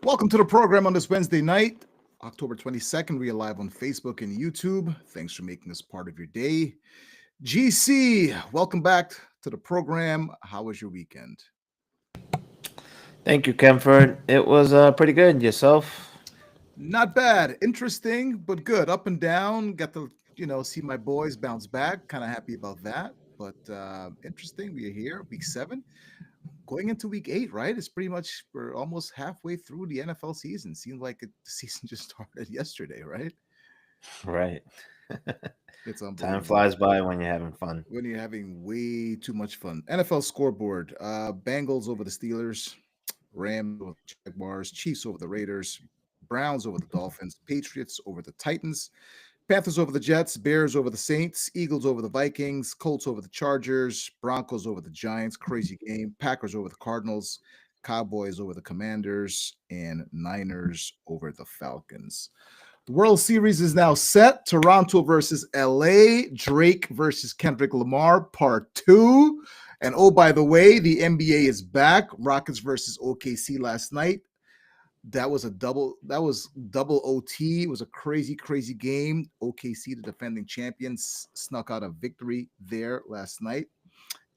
Welcome to the program on this Wednesday night, October 22nd. We are live on Facebook and YouTube. Thanks for making us part of your day. GC, welcome back to the program. How was your weekend? Thank you, Kemford. It was pretty good. Yourself? Not bad. Interesting, but good. Up and down. Got to, see my boys bounce back. Kind of happy about that. But interesting. We are here, week 7. Going into week 8, right? It's pretty much we're almost halfway through the NFL season. Seems like the season just started yesterday, right? Right. It's Time unbelievable flies by when you're having fun. when you're having way too much fun. NFL scoreboard: Bengals over the Steelers, Rams over the Jaguars, Chiefs over the Raiders, Browns over the Dolphins, Patriots over the Titans, Panthers over the Jets, Bears over the Saints, Eagles over the Vikings, Colts over the Chargers, Broncos over the Giants, crazy game, Packers over the Cardinals, Cowboys over the Commanders, and Niners over the Falcons. The World Series is now set. Toronto versus LA, Drake versus Kendrick Lamar, part 2. And oh, by the way, the NBA is back. Rockets versus OKC last night. That was double OT. It was a crazy game. OKC, the defending champions, snuck out a victory there last night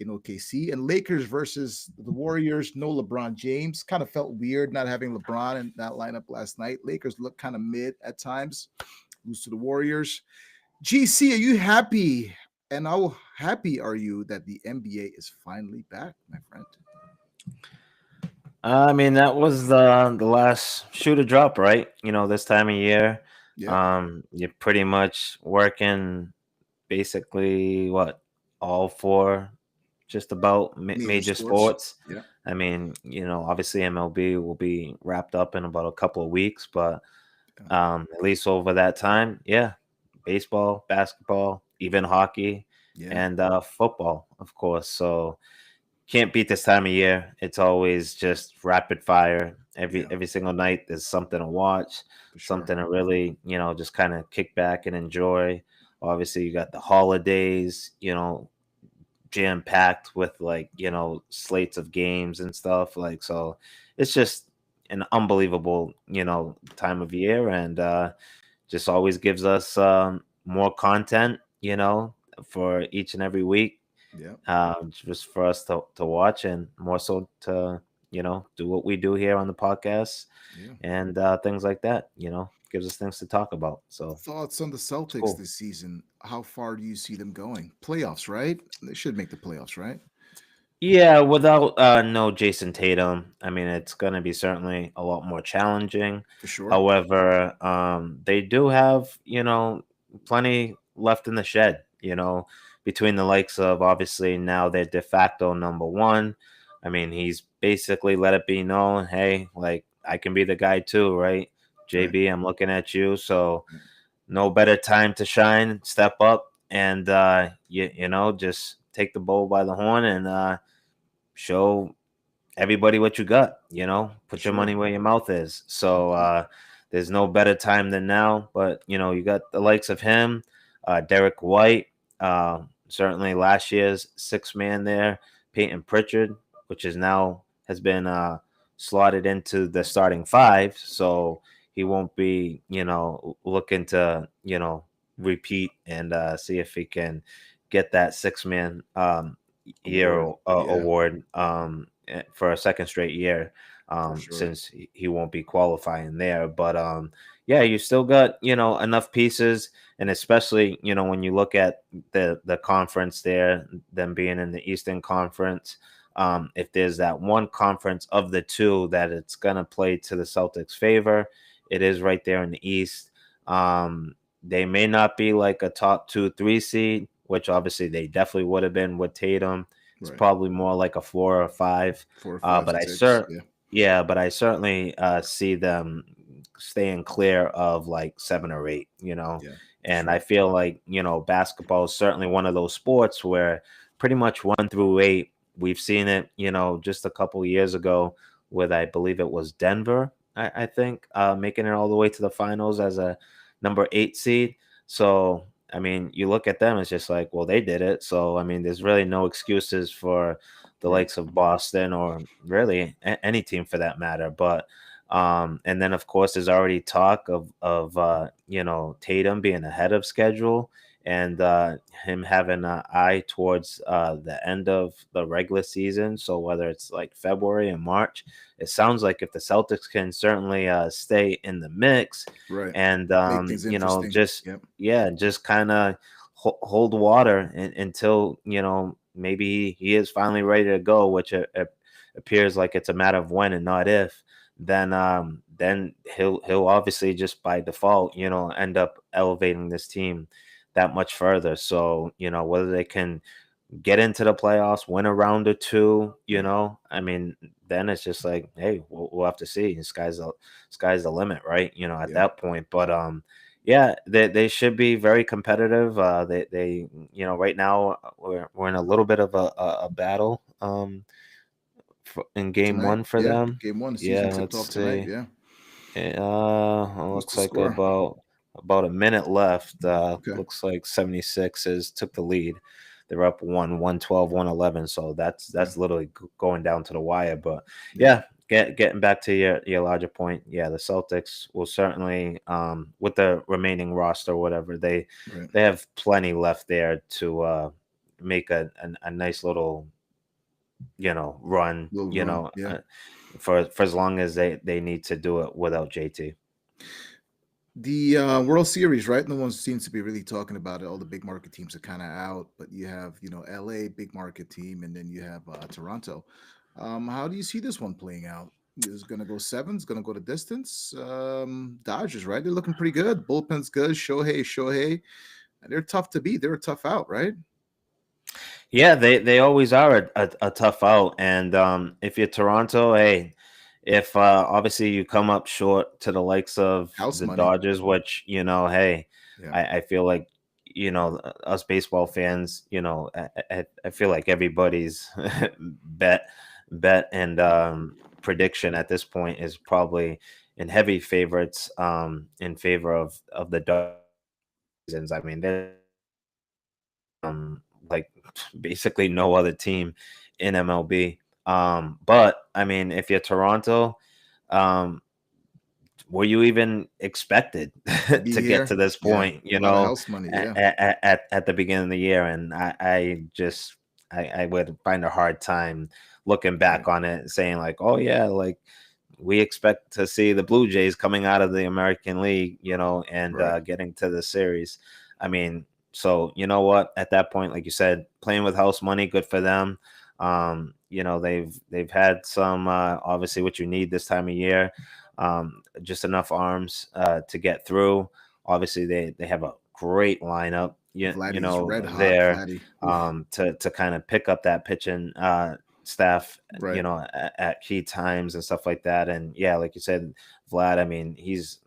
in OKC. And Lakers versus the Warriors. No LeBron James. Kind of felt weird not having LeBron in that lineup last night. Lakers look kind of mid at times. Lose to the Warriors. GC, are you happy? And how happy are you that the NBA is finally back, my friend? I mean, that was the last shoe to drop, right? This time of year, Yeah. you're pretty much working basically what all four, just about Major major sports. sports. Yeah. I mean, obviously MLB will be wrapped up in about a couple of weeks, but at least over that time, yeah, baseball, basketball, even hockey, Yeah. and football, of course. So can't beat this time of year. It's always just rapid fire. Every Yeah. every single night, there's something to watch, For sure. something to really, just kind of kick back and enjoy. Obviously, you got the holidays, jam packed with like slates of games and stuff. Like so, it's just an unbelievable time of year, and just always gives us more content, for each and every week, Yeah. just for us to watch, and more so to do what we do here on the podcast Yeah. and things like that. Gives us things to talk about. So Thoughts on the it's Celtics cool. this season? How far do you see them going? Playoffs, right? They should make the playoffs, right? Yeah, without no Jason Tatum, I mean it's gonna be certainly a lot more challenging. For sure. However, they do have plenty left in the shed. Between the likes of obviously now they're de facto number one. I mean he's basically let it be known, hey, like I can be the guy too, right? Right. JB, I'm looking at you, so Right. no better time to shine, step up, and just take the bull by the horn and show everybody what you got, For put your sure. money where your mouth is. So Indeed. there's no better time than now. But you got the likes of him, Derek White, certainly last year's six man there, Peyton Pritchard, which is now has been slotted into the starting five, so he won't be looking to repeat and see if he can get that six man year Award. Yeah, award for a second straight year, for sure. since he won't be qualifying there. But yeah, you still got enough pieces, and especially when you look at the conference there, them being in the Eastern Conference. If there's that one conference of the two that it's gonna play to the Celtics' favor, it is right there in the East. They may not be like a top 2, 3 seed, which obviously they definitely would have been with Tatum. It's Right. probably more like a 4 or 5. 4, 5, But 6. Yeah, yeah, but I certainly see them staying clear of like 7 or 8. yeah, for And I sure. feel like basketball is certainly one of those sports where pretty much 1 through 8. We've seen it, just a couple years ago with I believe it was Denver. I think making it all the way to the finals as a number 8 seed. So I mean, you look at them, it's just like, well, they did it. So I mean, there's really no excuses for the Right. likes of Boston or really any team for that matter. But And then of course there's already talk of Tatum being ahead of schedule, and him having an eye towards the end of the regular season. So whether it's like February and March, it sounds like if the Celtics can certainly stay in the mix Right. and Make things interesting. just Yep. yeah, just kind of hold water until maybe he is finally ready to go, which it appears like it's a matter of when and not if. Then he'll obviously just by default end up elevating this team that much further. So whether they can get into the playoffs, win a round or two, Right. I mean, then it's just like, hey, we'll have to see. The sky's the limit, right? At Yep. that point. But yeah, they should be very competitive. They right now we're in a little bit of a battle in game Tonight. one for Yeah. them. Game one. The season Yeah, tipped let's off tonight. see. Yeah. It What's the looks like score? about a minute left. Okay. Looks like 76ers took the lead. They're up 112, 111. So Okay. that's literally going down to the wire. But Yeah. yeah, getting back to your larger point, yeah, the Celtics will certainly with the remaining roster or whatever, Right. they have plenty left there to make a nice little run, Little run. Yeah. for as long as they need to do it without JT. The World Series, right? No one seems to be really talking about it. All the big market teams are kind of out, but you have, LA, big market team, and then you have Toronto. How do you see this one playing out? Is it going to go seven? Is going to go to distance? Dodgers, right? They're looking pretty good. Bullpen's good. Shohei. They're tough to beat. They're a tough out, right? Yeah, they always are a tough out. And if you're Toronto, hey, if obviously you come up short to the likes of House the money. Dodgers, which hey, Yeah. I feel like us baseball fans, I feel like everybody's bet and prediction at this point is probably in heavy favorites in favor of the Dodgers. I mean, they're like basically no other team in MLB. But I mean, if you're Toronto, um, were you even expected Be to get here. to this Yeah. point, A lot of house money. Yeah. at the beginning of the year? And I would find a hard time looking Right. back on it, saying like, oh yeah, like we expect to see the Blue Jays coming out of the American League, and Right. getting to the series. I mean, so you know what? At that point, like you said, playing with house money, good for them. They've had some obviously what you need this time of year, just enough arms to get through. Obviously, they have a great lineup. Vladdy's red hot. There Vladdy. Oof. to kind of pick up that pitching staff, Right. at key times and stuff like that. And yeah, like you said, Vlad, I mean, he's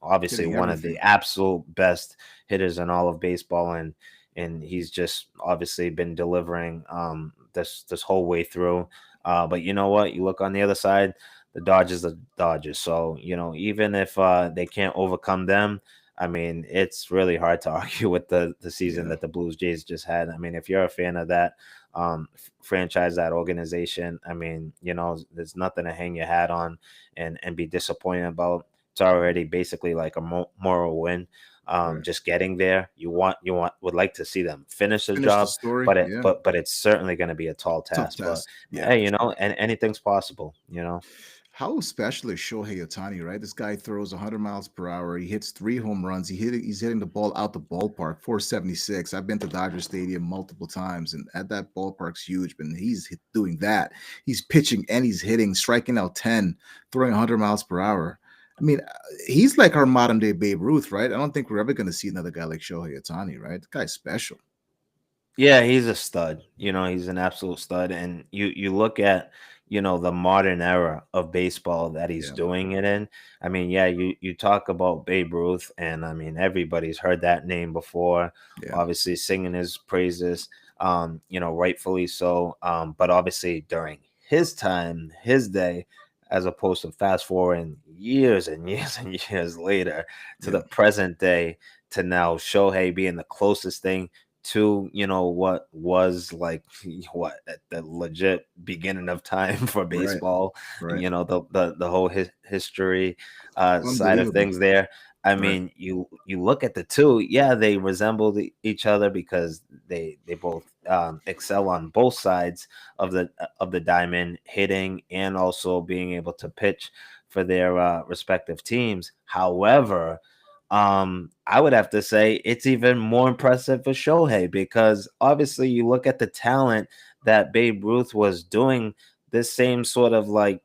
obviously Hitting one of the everything. absolute best hitters in all of baseball, and he's just obviously been delivering this whole way through. But you know what? You look on the other side, the Dodgers are Dodgers. So, even if they can't overcome them, I mean, it's really hard to argue with the season Yeah. that the Blues Jays just had. I mean, if you're a fan of that franchise, that organization, I mean, there's nothing to hang your hat on and be disappointed about. It's already basically like a moral win. Right. Just getting there, would like to see them finish the Finish the job, story. but Yeah. it's certainly going to be a tall Tough task. But task. Yeah, hey, for sure. and anything's possible. How special is Shohei Ohtani, right? This guy throws 100 miles per hour. He hits 3 home runs. He's hitting the ball out the ballpark, 476. I've been to Dodger Stadium multiple times, and at that ballpark's huge. But doing that. He's pitching and he's hitting, striking out 10, throwing 100 miles per hour. I mean, he's like our modern day Babe Ruth, right? I don't think we're ever going to see another guy like Shohei Ohtani, right? The guy's special. Yeah, he's a stud. He's an absolute stud. And you look at, the modern era of baseball that he's Yeah, doing it in. I mean, yeah, you talk about Babe Ruth, and I mean everybody's heard that name before, yeah, obviously singing his praises, rightfully so. But obviously during his time, his day, as opposed to fast forwarding years and years and years later to yeah. the present day, to now Shohei being the closest thing to, what was like what at the legit beginning of time for Right. baseball, Right. the whole history side of Unbelievable. things there. I Right. mean, you look at the two, yeah, they resemble each other because they both excel on both sides of the diamond, hitting and also being able to pitch for their respective teams. However, I would have to say it's even more impressive for Shohei because obviously you look at the talent that Babe Ruth was doing this same sort of like,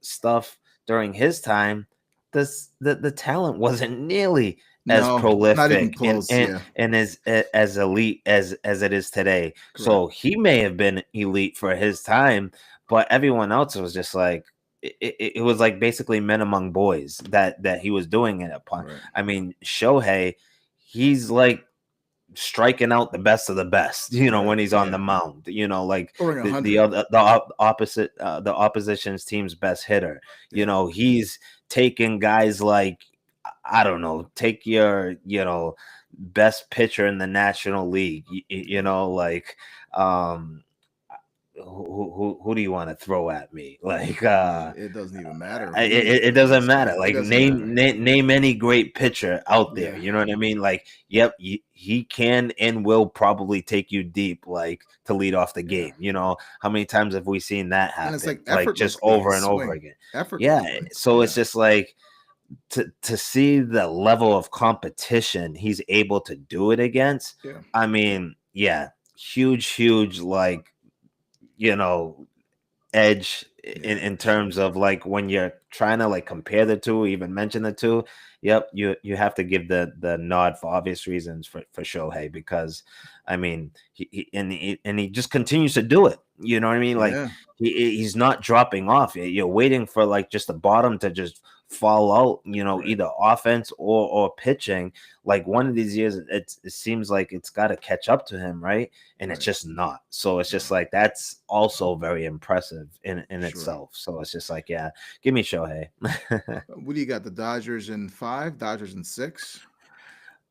stuff during his time. The talent wasn't nearly as No, not even prolific and close. and Yeah. and as elite as it is today. Correct. So he may have been elite for his time, but everyone else was just like it was like basically men among boys that he was doing it upon. Right. I mean, Shohei, he's like striking out the best of the best, Right. when he's on Yeah. the mound, like Scoring the 100. other opposite the opposition's team's best hitter. Yeah. He's taking guys like I don't know, take your, best pitcher in the National League, like um who do you want to throw at me? Like It doesn't even matter it, who you it throw doesn't this guy. matter. It Like doesn't matter. name any great pitcher out there. Yeah. You know what I mean? Like, yep, he can and will probably take you deep, like to lead off the Yeah. game. How many times have we seen that And it's happen? like Like just effortlessly over his and over swing. again. Yeah. Effortlessly. So it's Yeah. just like to see the level of competition he's able to do it against. Yeah. I mean, yeah, huge, like you know edge in For sure. terms of like when you're trying to like compare the two, even mention the two. Yep, you have to give the nod for obvious reasons for Shohei because I mean he just continues to do it. You know what I mean? Like Yeah. he's not dropping off. You're waiting for like just the bottom to just fall out. Right. Either offense or pitching. Like one of these years, it seems like it's got to catch up to him, right? And it's Right. just not. So it's just Right. like that's also very impressive in Sure. itself. So it's just like, yeah, give me Shohei. What do you got? The Dodgers in 5, Dodgers in 6.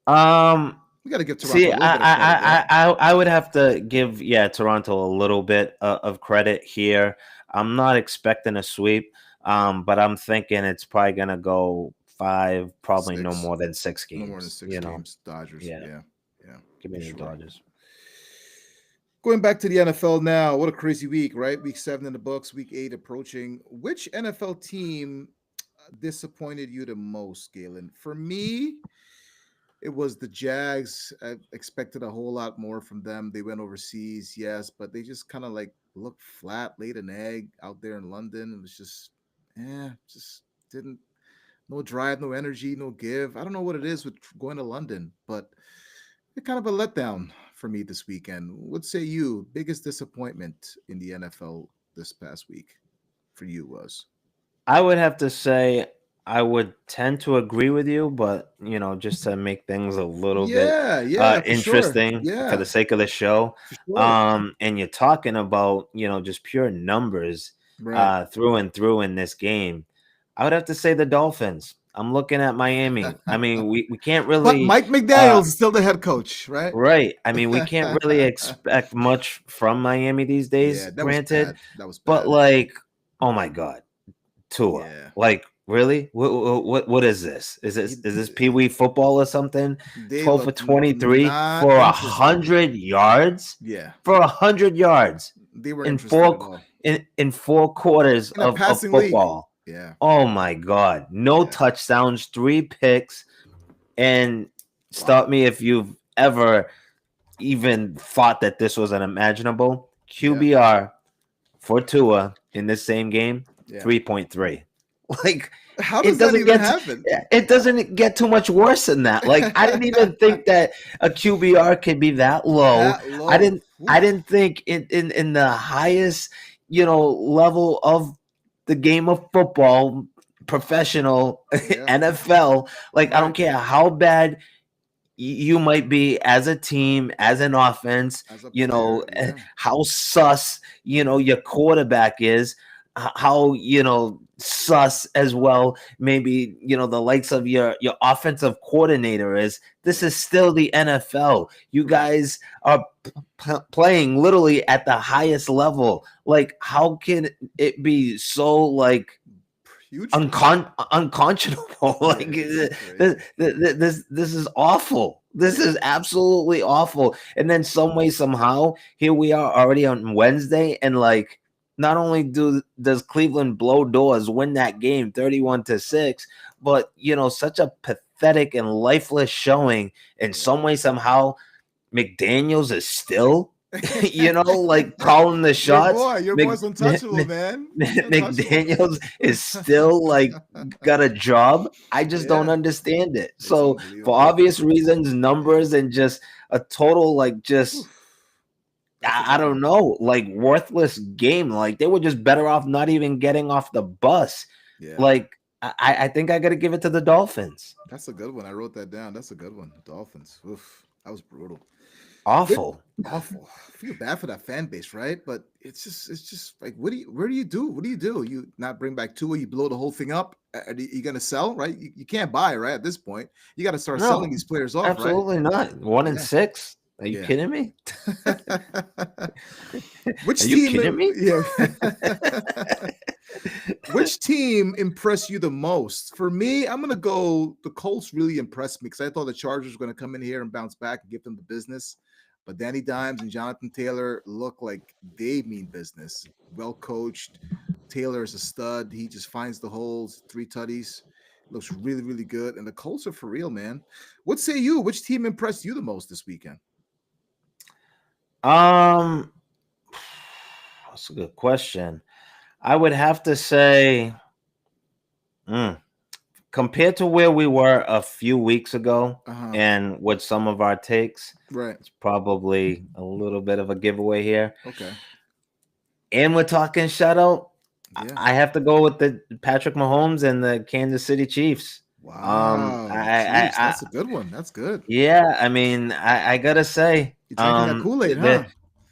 um, We got to give Toronto See, a little bit of credit, right? I would have to give Toronto a little bit of credit here. I'm not expecting a sweep, but I'm thinking it's probably gonna go 5, probably no 6. more than 6 No more than games. 6 games. Dodgers. Yeah, Yeah. Yeah. give For me the sure. Dodgers. Going back to the NFL now. What a crazy week, right? Week 7 in the books, week 8 approaching. Which NFL team disappointed you the most, Galen? For me, it was the Jags. I expected a whole lot more from them. They went overseas, yes, but they just kind of like looked flat, laid an egg out there in London. It was just didn't no drive, no energy, no give. I don't know what it is with going to London, but it's kind of a letdown for me this weekend. What say you? Biggest disappointment in the NFL this past week for you was? I would have to say I would tend to agree with you, but just to make things a little bit Yeah, for sure. interesting for the Yeah, sake of the show. for sure. And you're talking about, just pure numbers Right. through and through in this game. I would have to say the Dolphins. I'm looking at Miami. I mean, we can't But really Mike McDaniels is still the head coach, right? right. I mean, we can't really expect much from Miami these days, Yeah, that was granted. bad. That was But bad. like, oh my God. Tua. Yeah. Like, really? What is this? Is this He- is this Pee Wee football or something? They 12 for look 23 not for a interested. 100 yards? Yeah, For 100 yards they weren't in interested at four all. in 4 quarters In a of passing league. football. Yeah, Oh my God. No yeah. touchdowns, 3 picks. And stop me if you've ever even thought that this was unimaginable. QBR for Tua in this same game, Yeah. 3.3. Like How it does that doesn't even get happen? it doesn't get too much worse than that. Like I didn't even think that a QBR could be that low. That low. I didn't Oof. think in the highest, level of the game of football, professional Yeah. NFL, like I don't Right. care how bad you might be as a team, as an offense, As a player, yeah. how sus, your quarterback is, how, sus as well. Maybe the likes of your offensive coordinator is. This is still the NFL. You guys are playing literally at the highest level. Like, how can it be so like Putrid. unconscionable? Like this is awful. This is absolutely awful. And then some way somehow here we are already on Wednesday, and like not only does Cleveland blow doors, win that game 31-6, but such a pathetic and lifeless showing. In some way somehow McDaniels is still like calling the shots. Your boy's untouchable, man. McDaniels is still like got a job. I just don't understand it. It's so for obvious reasons, numbers, and just a total like just I don't know, like worthless game. Like they were just better off not even getting off the bus. Like I think I got to give it to the Dolphins. That's a good one. I wrote that down. That's a good one. Dolphins. Oof, that was brutal. Awful. I feel bad for that fan base, right? But it's just like, where do you do? You not bring back Tua? You blow the whole thing up? Are you gonna sell? Right? You can't buy, right? At this point, you got to start selling these players off. Absolutely not. 1-6. Are you kidding me? Which Are team? You kidding me? Yeah. Which team impressed you the most? For me, I'm gonna go. The Colts really impressed me because I thought the Chargers were gonna come in here and bounce back and give them the business. But Danny Dimes and Jonathan Taylor look like they mean business. Well coached. Taylor is a stud. He just finds the holes. 3 tutties. Looks really, really good. And the Colts are for real, man. What say you? Which team impressed you the most this weekend? That's a good question. I would have to say, compared to where we were a few weeks ago, and with some of our takes, it's probably a little bit of a giveaway here. Okay. And we're talking shutout. Yeah. I have to go with the Patrick Mahomes and the Kansas City Chiefs. Wow. That's a good one. That's good. Yeah. I mean, I gotta say, you're drinking that Kool-Aid, huh?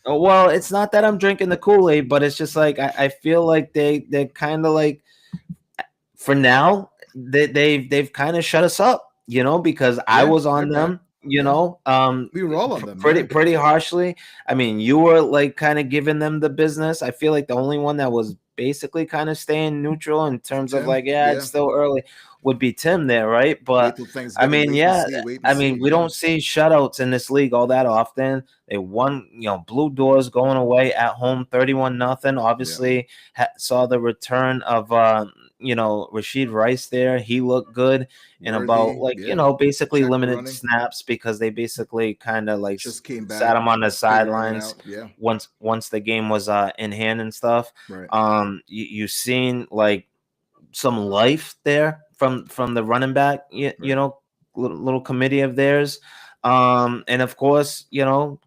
Well, it's not that I'm drinking the Kool-Aid, but it's just like I feel like they're kind of like, for now, they've kind of shut us up, because I was on them, we were all on them pretty harshly. I mean, you were like kind of giving them the business. I feel like the only one that was basically kind of staying neutral in terms of like, it's still early, would be Tim there, right? But I mean, we don't see shutouts in this league all that often. They won, blew doors going away at home 31-0. Obviously, saw the return of Rashid Rice there. He looked good in about basically limited snaps because they basically kind of like just came back, sat him on the sidelines once the game was in hand and stuff. You seen like some life there from the running back, little committee of theirs. And of course,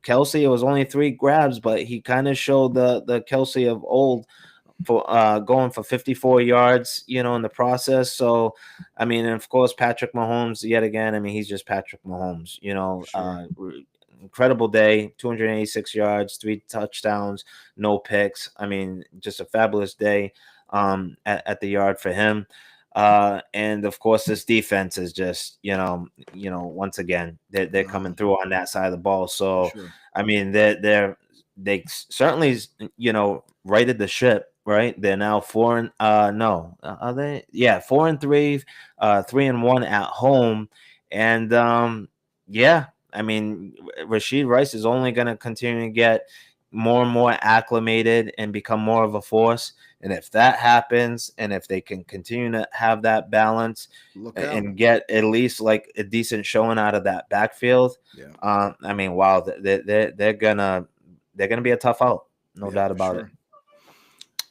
Kelsey, it was only 3 grabs, but he kind of showed the Kelsey of old for going for 54 yards, in the process. So, I mean, and of course, Patrick Mahomes, yet again, I mean, he's just Patrick Mahomes, incredible day, 286 yards, 3 touchdowns, no picks. I mean, just a fabulous day at the yard for him. And of course, this defense is just, once again, they're coming through on that side of the ball. So, I mean, they certainly, righted the ship, right? They're now 4 are they? Yeah, 4-3, 3-1 at home. And I mean, Rashid Rice is only going to continue to get more and more acclimated and become more of a force. And if that happens, and if they can continue to have that balance and get at least like a decent showing out of that backfield, I mean, wow, they're gonna be a tough out, no doubt about it.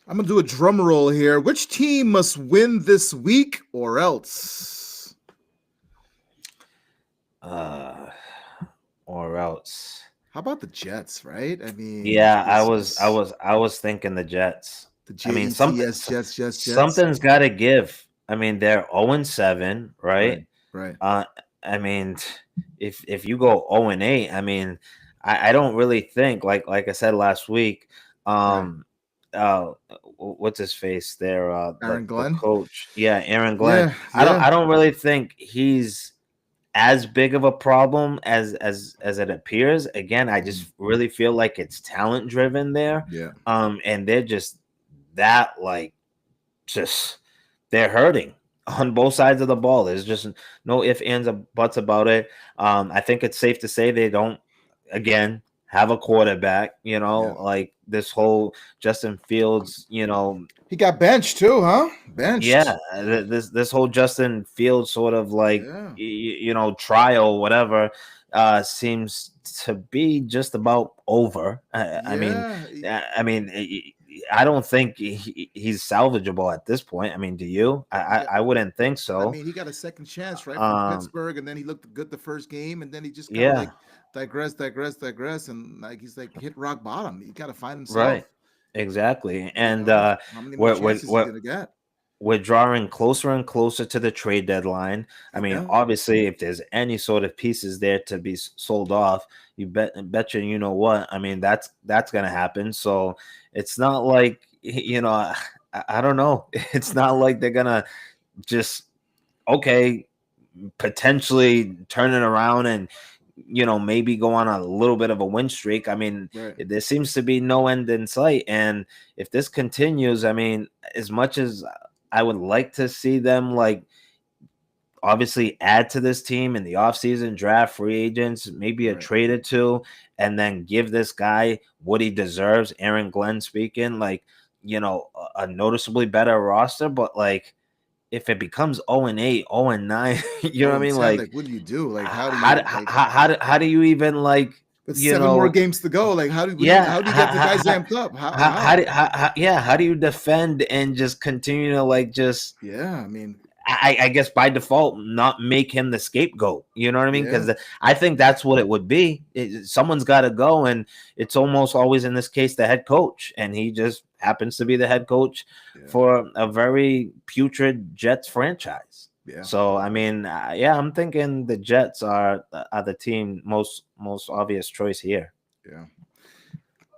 I'm gonna do a drum roll here. Which team must win this week or else? Or else. How about the Jets? Right? I mean, I was thinking the Jets. I mean, Jets. Something's got to give. I mean, they're 0-7, right? Right. I mean, if you go 0-8, I mean, I don't really think like I said last week. what's his face there, Aaron the Glenn. coach. Yeah, Aaron Glenn. Yeah, I don't yeah, I don't really think he's as big of a problem as it appears. Again, I just really feel like it's talent driven there. yeah. And they're just that like just they're hurting on both sides of the ball. There's just no ifs, ands, or buts about it. I think it's safe to say they don't again have a quarterback, Yeah. like this whole Justin Fields, He got benched too, huh? Benched. yeah, this whole Justin Fields sort of like Yeah. trial, whatever, seems to be just about over. Yeah. I mean, I don't think he's salvageable at this point. I mean, do you? I wouldn't think I so. mean, he got a second chance, right, from Um, Pittsburgh, and then he looked good the first game, and then he just kind of like yeah, digress, and like he's like hit rock bottom. He got to find right, himself. exactly. You And know, how many more we're, chances he's we're gonna get? we're drawing closer and closer to the trade deadline. I mean, Yeah, obviously, if there's any sort of pieces there to be sold off, betcha you know what? I mean, that's gonna happen. So it's not like I don't know. It's not like they're gonna just okay potentially turn it around and maybe go on a little bit of a win streak. I mean, right. there seems to be no end in sight, and if this continues, I mean, as much as I would like to see them like obviously add to this team in the offseason, draft free agents, maybe a Right. trade or two, and then give this guy what he deserves, Aaron Glenn speaking, like, a noticeably better roster. But like if it becomes 0-8, 0-9, you know what I Oh, and mean? 10, Like like, what do you do? Like, how do how you do, like? how do you even like, With you 7 more know, games to go, like, yeah, how do you get the guys amped up? How? how do you defend and just continue to like just Yeah, I mean, I guess by default not make him the scapegoat. You know what I mean? yeah, Because I think that's what it would be. Someone's got to go, and it's almost always in this case the head coach, and he just happens to be the head coach yeah, for a very putrid Jets franchise. yeah, So I mean, yeah, I'm thinking the Jets are the team most obvious choice here. yeah.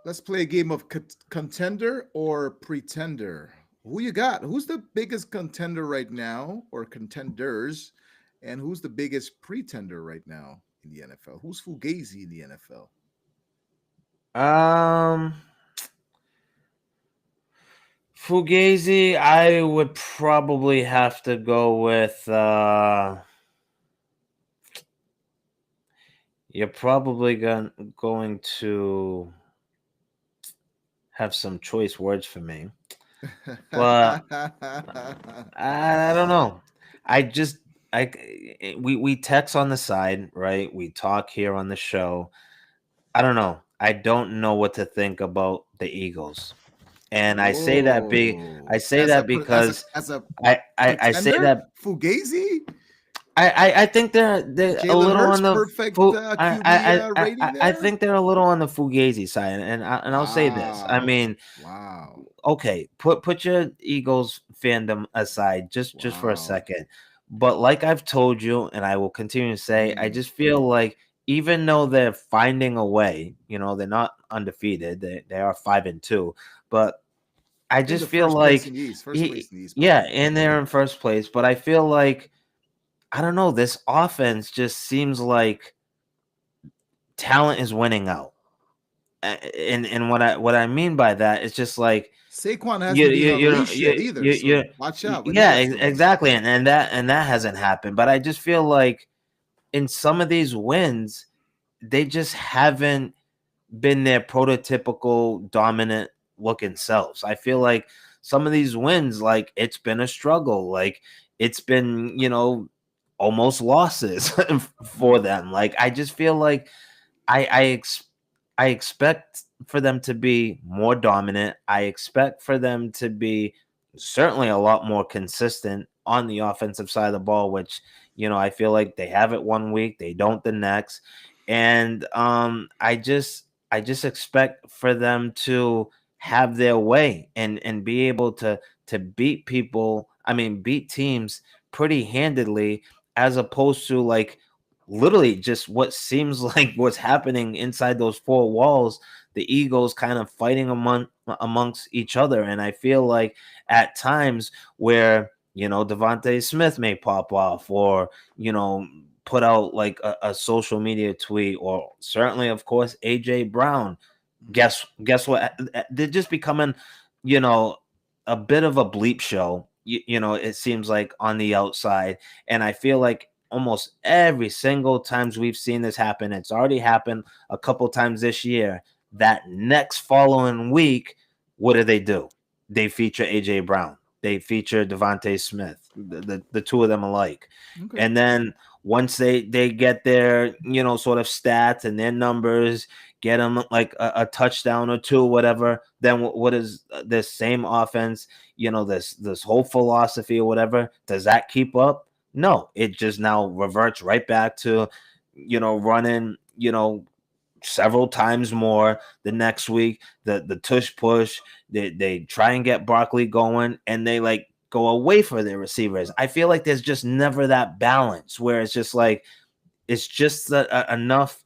Let's play a game of contender or pretender. Who you got? Who's the biggest contender right now, or contenders, and who's the biggest pretender right now in the NFL? Who's Fugazi in the NFL? Um, Fugazi, I would probably have to go with. You're probably going to have some choice words for me, but I don't know. I just we text on the side, right? We talk here on the show. I don't know. I don't know what to think about the Eagles, and I Oh, say that because as a I say pretender, that Fugazi, I think they're a Jalen little Hurts, on the perfect QB rating I there. think they're a little on the Fugazi side, and I'll say this. I Wow, mean, wow, okay, put your Eagles fandom aside just for a wow. second. But like I've told you, and I will continue to say, I Mm, just feel like even though they're finding a way, they're not undefeated. They are 5-2, but I in just the feel first place like in the East, first place in the East, by the yeah, way. and they're in first place. But I feel like I don't know. This offense just seems like talent is winning out, and what I mean by that is just like Saquon you hasn't been you you know unleashed yet either, you so watch out when he yeah, gets released. exactly, and that hasn't happened. But I just feel like in some of these wins, they just haven't been their prototypical dominant looking selves. I feel like some of these wins, like it's been a struggle, like it's been almost losses for them. Like I just feel like I I ex- I expect for them to be more dominant. I expect for them to be certainly a lot more consistent on the offensive side of the ball, which I feel like they have it one week, they don't the next. And I just expect for them to have their way and be able to beat people, I mean beat teams pretty handedly, as opposed to like literally just what seems like what's happening inside those four walls. The Eagles kind of fighting amongst each other. And I feel like at times where, Devontae Smith may pop off, or, put out like a social media tweet, or certainly, of course, AJ Brown. Guess what? They're just becoming, you know, a bit of a bleep show. It seems like on the outside, and I feel like almost every single times we've seen this happen, it's already happened a couple times this year. That next following week, what do? They feature AJ Brown. They feature Devontae Smith. The two of them alike, Okay. and then once they get their sort of stats and their numbers, get them like a touchdown or two, whatever, then what is this same offense, this whole philosophy or whatever, does that keep up? No, it just now reverts right back to running several times more the next week. The tush push, they try and get Barkley going, and they like go away for their receivers. I feel like there's just never that balance where it's just like it's just enough,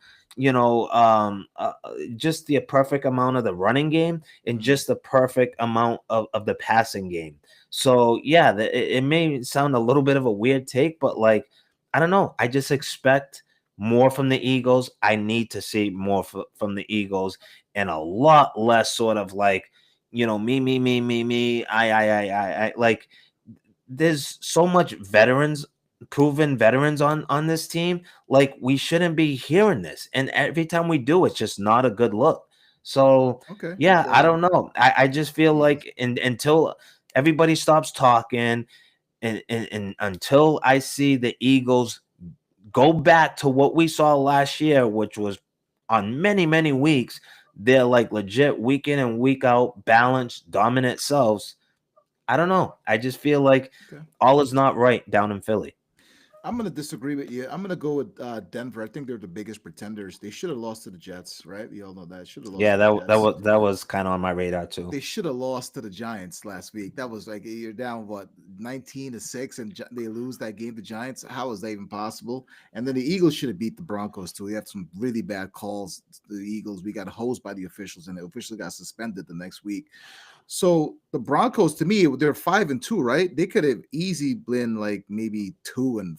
just the perfect amount of the running game and just the perfect amount of the passing game. So yeah, it may sound a little bit of a weird take, but like, I don't know. I just expect more from the Eagles. I need to see more from the Eagles, and a lot less sort of like, me, I. Like, there's so much proven veterans on this team. Like, we shouldn't be hearing this, and every time we do, it's just not a good look. So Okay. yeah, I So don't know. I just feel like until everybody stops talking, and until I see the Eagles go back to what we saw last year, which was on many, many weeks, they're like legit week in and week out, balanced, dominant selves. I don't know. I just feel like okay. all is not right down in Philly. I'm gonna disagree with you. I'm gonna go with Denver. I think they're the biggest pretenders. They should have lost to the Jets, right? We all know that. Should have lost Yeah, to the Jets. that was kind of on my radar too. They should have lost to the Giants last week. That was like you're down what 19-6, and they lose that game. The Giants. How is that even possible? And then the Eagles should have beat the Broncos too. We had some really bad calls. The Eagles. We got hosed by the officials, and the officials got suspended the next week. So the Broncos, to me, they're 5-2, right? They could have easily been like maybe 2-4,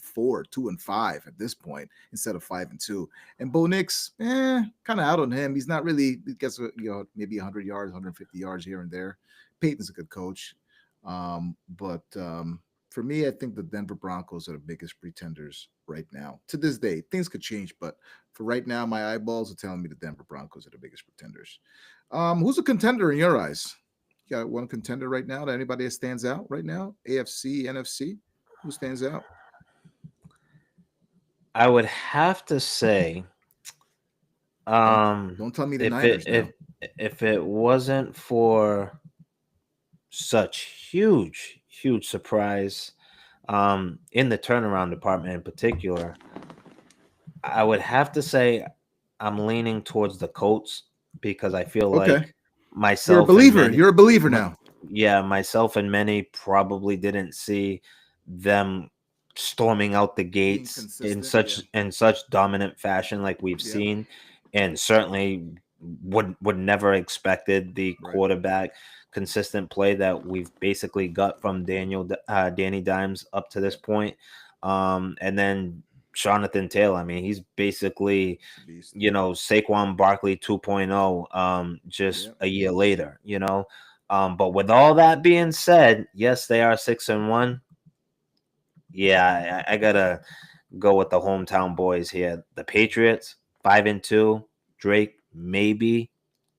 2-5 at this point instead of 5-2. And Bo Nix, kind of out on him. He's not really. He gets maybe 100 yards, 150 yards here and there. Peyton's a good coach, but for me, I think the Denver Broncos are the biggest pretenders right now. To this day, things could change, but for right now, my eyeballs are telling me the Denver Broncos are the biggest pretenders. Who's a contender in your eyes? You got one contender right now? That anybody that stands out right now? AFC, NFC? Who stands out? I would have to say, Don't tell me the Niners now. if it wasn't for such huge surprise, in the turnaround department in particular, I would have to say I'm leaning towards the Colts, because I feel Okay. like myself You're a and believer. many, You're a believer my- now. yeah, myself and many probably didn't see them storming out the Being gates consistent. Yeah. in such dominant fashion like we've Yeah. seen, and certainly would never expected the Right. quarterback consistent play that we've basically got from Danny Dimes up to this point. And then Jonathan Taylor, I mean, he's basically, Beast. Saquon Barkley 2.0, just Yep. a year later, but with all that being said, yes, they are 6-1. Yeah, I gotta go with the hometown boys here. The Patriots, 5-2. Drake maybe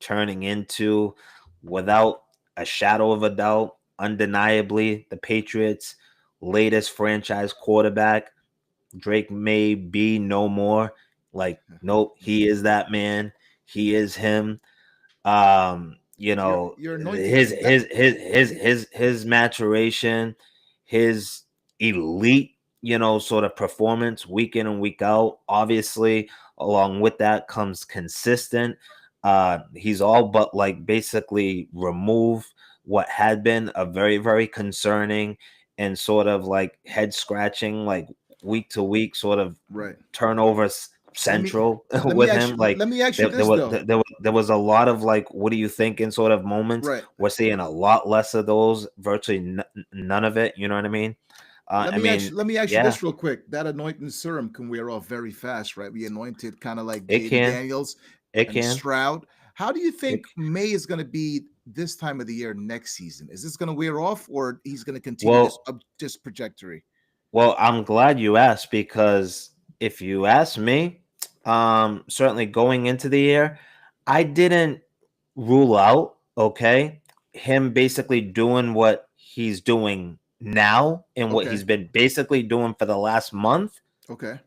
turning into, without a shadow of a doubt, undeniably the Patriots' latest franchise quarterback. Drake may be no more. Like, nope, he is that man. He is him. You're anointing him. His maturation, his elite, sort of performance week in and week out. Obviously, along with that comes consistent. He's all but like basically remove what had been a very, very concerning and sort of like head scratching, like week to week sort of Right. turnover Let me central let me with ask him. you Like let me ask you there, there this was though. there was a lot of like, what do you think in sort of moments. Right. We're seeing a lot less of those, virtually none of it. You know what I mean? I mean, Let me ask you yeah, this real quick. That anointing serum can wear off very fast, right? We anointed kind of like it Jaden can, Daniels it and can. Stroud. How do you It, think May is going to be this time of the year next season? Is this going to wear off, or he's going to continue this well, up this trajectory? I'm glad you asked, because if you ask me, certainly going into the year, I didn't rule out, okay, him basically doing what he's doing now and what Okay. he's been basically doing for the last month Okay.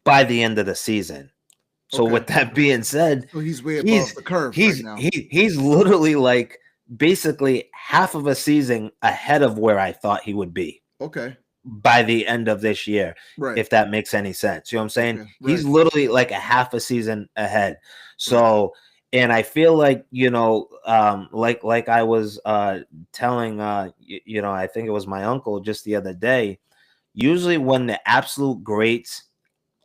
by the end of the season. So Okay. with that being said, So he's way above he's the curve right now. he's literally like basically half of a season ahead of where I thought he would be Okay. by the end of this year, Right. if that makes any sense. You know what I'm saying? Okay. He's Right. literally like a half a season ahead. Right. So, and I feel like, like I was telling I think it was my uncle just the other day, usually when the absolute greats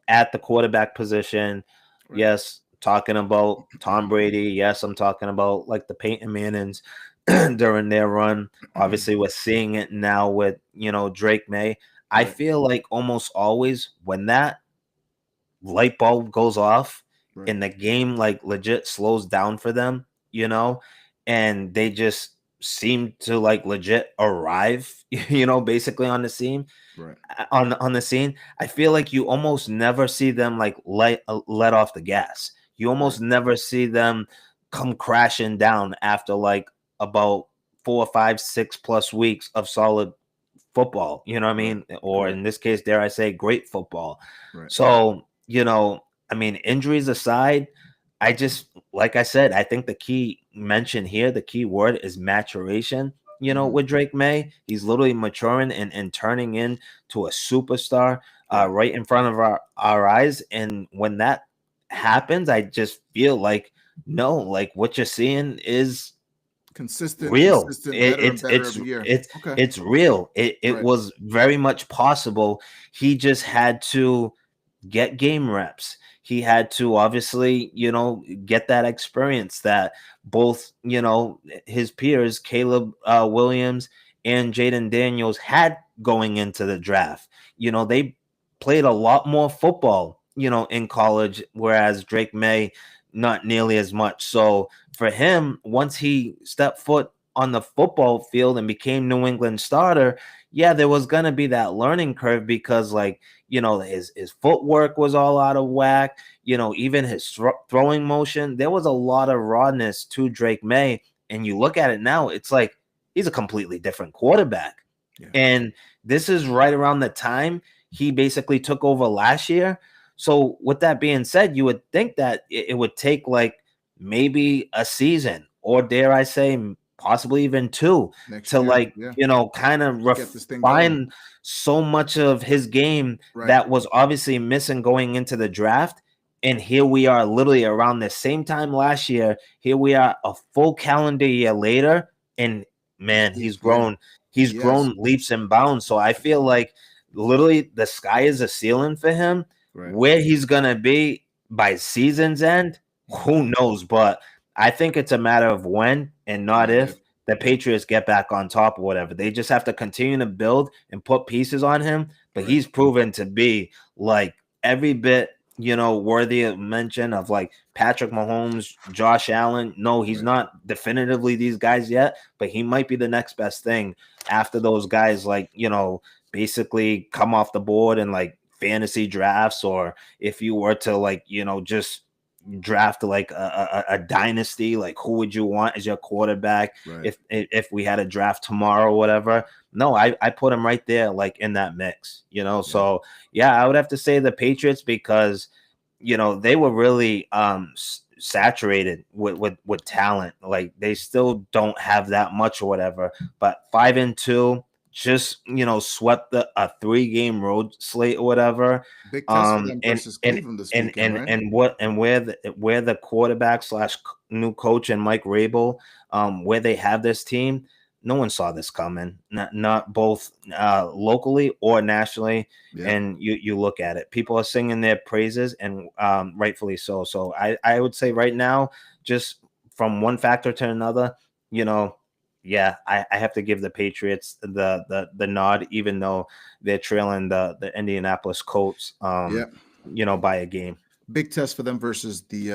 at the quarterback position, Right. yes, talking about Tom Brady, yes, I'm talking about like the Peyton Mannings during their run. Obviously, we're seeing it now with Drake May. I Right. feel like almost always when that light bulb goes off Right. and the game like legit slows down for them, and they just seem to like legit arrive, basically on the scene. Right. On the scene, I feel like you almost never see them like let off the gas. You Right. almost never see them come crashing down after like about 4 or 5, 6 plus weeks of solid football. You know what I Right. mean? Or Correct. in this case, dare I say, great football. Right. So, I mean, injuries aside, I just, like I said, I think the key mention here, the key word is maturation. Mhm. With Drake May, he's literally maturing and turning into a superstar Right. right in front of our eyes. And when that happens, I just feel like, no, like what you're seeing is real. Better and It's better it's every year. it's Okay. it's real. It Right. was very much possible. He just had to get game reps. He had to obviously, get that experience that both, his peers, Caleb Williams and Jaden Daniels, had going into the draft. They played a lot more football, in college, whereas Drake May, not nearly as much. So for him, once he stepped foot on the football field and became New England starter, yeah, there was going to be that learning curve because, like, his footwork was all out of whack. Even his throwing motion, there was a lot of rawness to Drake May. And you look at it now, it's like he's a completely different quarterback. Yeah. And this is right around the time he basically took over last year. So, with that being said, you would think that it would take like maybe a season, or dare I say, possibly even two, Next to year. like, Yeah. kind of Get this thing going. refine so much of his game Right. that was obviously missing going into the draft. And here we are, literally around the same time last year. Here we are, a full calendar year later, and man, he's Yeah. grown. He's Yes. grown leaps and bounds. So I feel like literally the sky is a ceiling for him. Right. Where he's gonna be by season's end, who knows? But I think it's a matter of when and not Not if. if the Patriots get back on top or whatever. They just have to continue to build and put pieces on him. But Right. he's proven to be like every bit, worthy of mention of like Patrick Mahomes, Josh Allen. No, he's Right. not definitively these guys yet, but he might be the next best thing after those guys, like, basically come off the board and like fantasy drafts, or if you were to like, just draft like a dynasty, like who would you want as your quarterback Right. if we had a draft tomorrow or whatever. No, I put him right there, like in that mix. Yeah. So yeah, I would have to say the Patriots, because they were really saturated with talent. Like they still don't have that much or whatever, but 5-2, just swept a 3-game road slate or whatever. Big test for them And versus Cleveland this weekend, right? where the quarterback slash new coach and Mike Rabel, where they have this team, no one saw this coming, not both locally or nationally. Yeah. And you look at it, people are singing their praises, and rightfully so. So I would say right now, just from one factor to another, you know, yeah, I have to give the Patriots the nod, even though they're trailing the Indianapolis Colts, Yeah. by a game. Big test for them versus the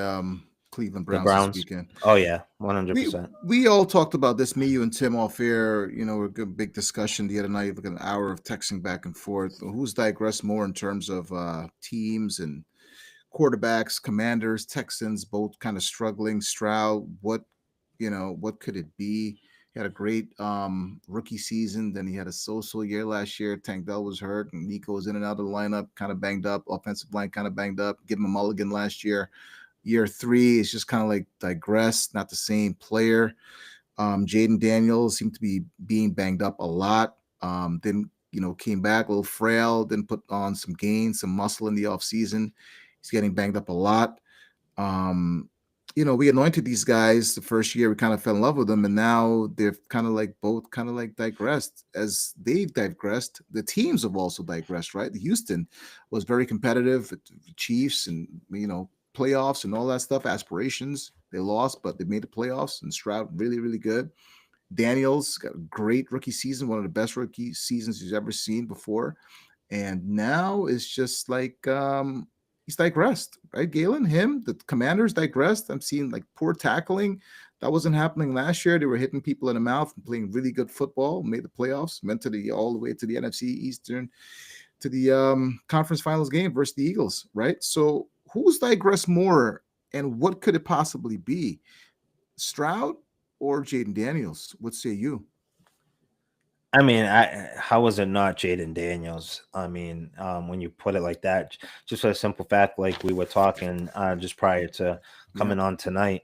Cleveland The Browns this Browns. weekend. Oh yeah, one hundred We percent. we all talked about this, me, you, and Tim off air. We're a big discussion the other night, like an hour of texting back and forth. Who's digressed more in terms of teams and quarterbacks, Commanders, Texans, both kind of struggling. Stroud, what could it be? He had a great rookie season. Then he had a so-so year last year. Tank Dell was hurt, and Nico was in and out of the lineup, kind of banged up. Offensive line kind of banged up. Give him a mulligan last year. Year three is just kind of like digressed, not the same player. Jaden Daniels seemed to be being banged up a lot. Then came back a little frail. Then put on some gains, some muscle in the offseason. He's getting banged up a lot. We anointed these guys the first year. We kind of fell in love with them, and now they're kind of like both kind of like digressed. As they've digressed, the teams have also digressed, right? The Houston was very competitive, the Chiefs, and playoffs and all that stuff. Aspirations. They lost, but they made the playoffs. And Stroud really, really good. Daniels got a great rookie season, one of the best rookie seasons he's ever seen before. And now it's just like he's digressed, right? Galen, him, the Commanders digressed. I'm seeing like poor tackling. That wasn't happening last year. They were hitting people in the mouth and playing really good football, made the playoffs, went to all the way to the NFC Eastern, to the conference finals game versus the Eagles, right? So who's digressed more, and what could it possibly be? Stroud or Jaden Daniels? What say you? I mean, how was it not Jaden Daniels? I mean, when you put it like that, just for a simple fact, like we were talking just prior to Yeah. coming on tonight,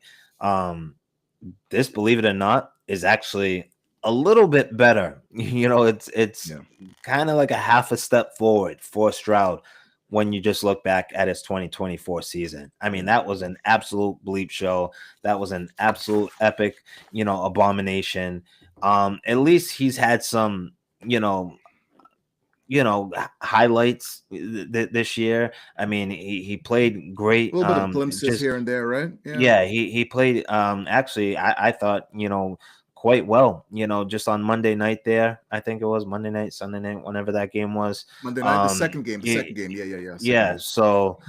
this, believe it or not, is actually a little bit better. It's Yeah. kind of like a half a step forward for Stroud when you just look back at his 2024 season. I mean, that was an absolute bleep show. That was an absolute epic, abomination. At least he's had some, highlights this year. I mean, he played A great. little bit of glimpses Just here and there, right? Yeah. yeah, he played actually I thought, quite well, just on Monday night there. I think it was Monday night, Sunday night, whenever that game was. Monday night, the second game. He, Yeah, yeah, yeah. Second yeah, game. so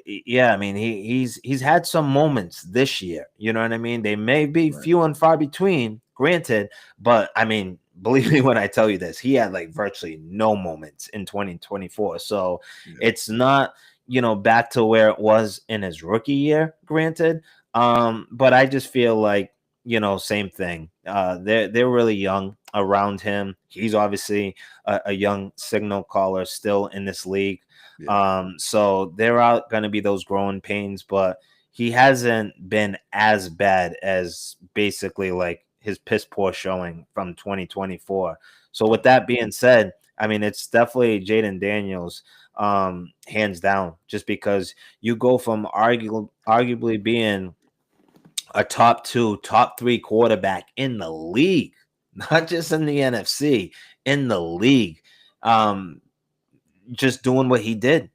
yeah, I mean he's had some moments this year, you know what I mean? They may be Right. few and far between, granted, but I mean, believe me when I tell you this, he had like virtually no moments in 2024. So Yeah. it's not, back to where it was in his rookie year, granted. But I just feel like, same thing. They're really young around him. He's obviously a young signal caller still in this league. Yeah. So there are going to be those growing pains, but he hasn't been as bad as basically like his piss poor showing from 2024. So with that being said, I mean, it's definitely Jaden Daniels, hands down, just because you go from arguably being a top two, top three quarterback in the league, not just in the NFC, in the league. Just doing what he did,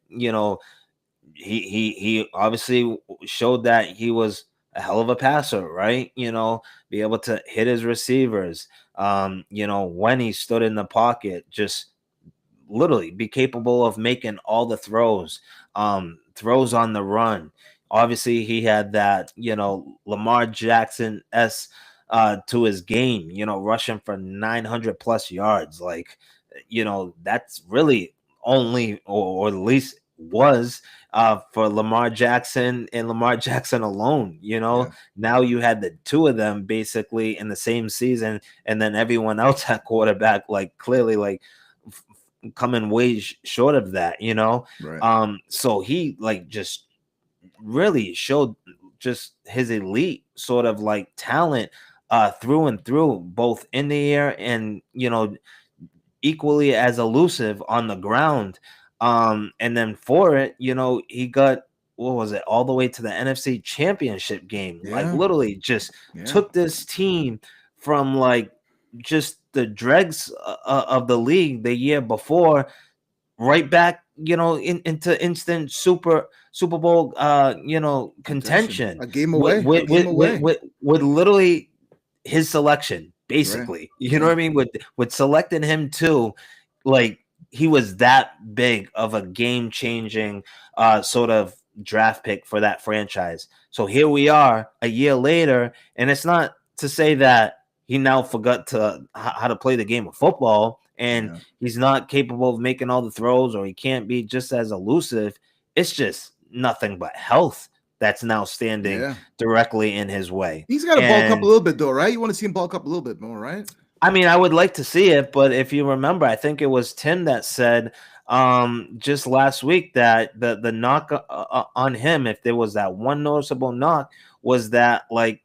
he obviously showed that he was a hell of a passer, right? Be able to hit his receivers. When he stood in the pocket, just literally be capable of making all the throws, throws on the run. Obviously, he had that, Lamar Jackson to his game, rushing for 900 plus yards. Like, that's really only, or at least was for Lamar Jackson and Lamar Jackson alone. Yeah. Now you had the two of them basically in the same season, and then everyone else at quarterback, like clearly, like coming way short of that, Right. So he like just really showed just his elite sort of like talent through and through, both in the air and equally as elusive on the ground. And then for it, he got, what was it, all the way to the NFC Championship game. Like Yeah. literally just Yeah. took this team from like just the dregs of the league the year before, right back, into instant Super Bowl, contention A game with away. A game away. literally his selection, Right. basically. You know Yeah. what I mean? With selecting him too, like he was that big of a game changing sort of draft pick for that franchise. So here we are a year later, and it's not to say that he now forgot how to play the game of football and Yeah. he's not capable of making all the throws or he can't be just as elusive. It's just nothing but health that's now standing Yeah. directly in his way. He's got to bulk up a And little bit, though, right? You want to see him bulk up a little bit more, right? I mean, I would like to see it, but if you remember, I think it was Tim that said just last week that the knock on him, if there was that one noticeable knock, was that, like,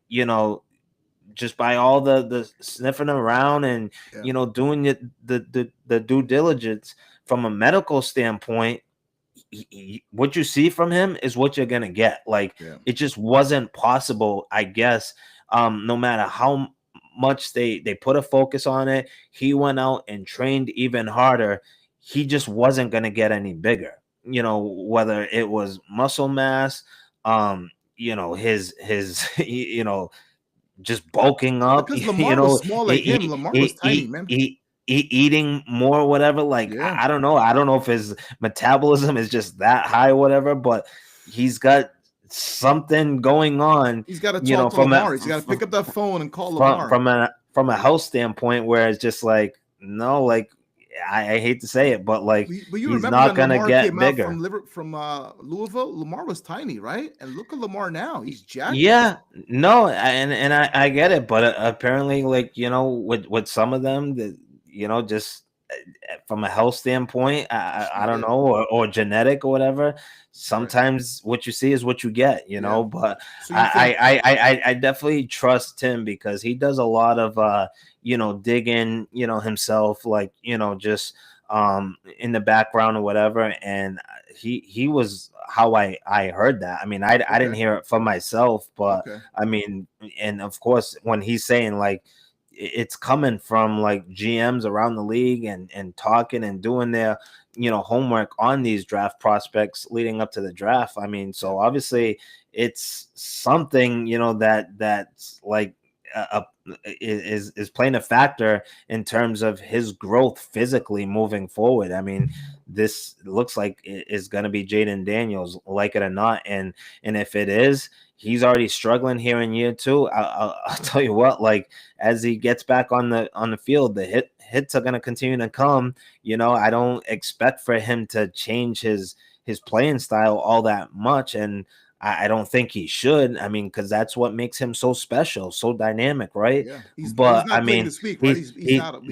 just by all the sniffing around and Yeah. doing the due diligence from a medical standpoint, what you see from him is what you're gonna get. Like, Yeah. it just wasn't possible, I guess. No matter how much they put a focus on it, he went out and trained even harder. He just wasn't gonna get any bigger. Whether it was muscle mass, his just bulking up, Because Lamar was small like him. e- Lamar was e- tiny, e- man. e- eating more, whatever. Like, Yeah. I don't know. I don't know if his metabolism is just that high, whatever. But he's got something going on. He's got to talk to From Lamar. He's got to pick up that phone and call Lamar. From a health standpoint, where it's just like, no, like, I hate to say it, but like, But you he's remember not when gonna Lamar get came bigger. out from Louisville? Lamar was tiny, right? And look at Lamar now; he's jacked. Yeah, no, and I get it, but apparently, like, with some of them, that just from a health standpoint, I don't know, or genetic or whatever. Sometimes what you see is what you get, Yeah. But So you think- I definitely trust Tim because he does a lot of digging, himself, like, just in the background or whatever, and he was how I heard that. I mean, I didn't hear it from myself, but Okay. I mean, and of course, when he's saying, like, it's coming from, like, GMs around the league and talking and doing their homework on these draft prospects leading up to the draft. I mean, so obviously it's something that's like is playing a factor in terms of his growth physically moving forward. I mean, this looks like it is going to be Jaden Daniels, like it or not, and if it is, he's already struggling here in year two. I'll tell you what, like, as he gets back on the field, the hits are going to continue to come. I don't expect for him to change his playing style all that much, and I don't think he should. I mean, because that's what makes him so special, so dynamic, right? Yeah. But he's not I playing mean, this week, right? He's not.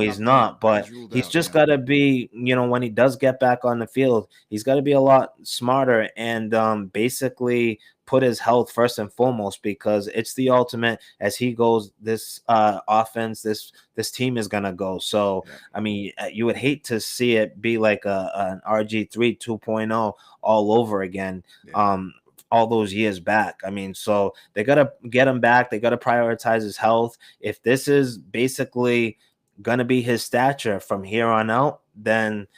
he's not. But He's ruled he's out, just yeah. got to be, when he does get back on the field, he's got to be a lot smarter and basically put his health first and foremost, because it's the ultimate. As he goes, this offense, this team is gonna go. So Yeah. I mean, you would hate to see it be like an RG3 2.0 all over again. Yeah. All those years back. I mean, so they gotta get him back. They gotta prioritize his health. If this is basically gonna be his stature from here on out, then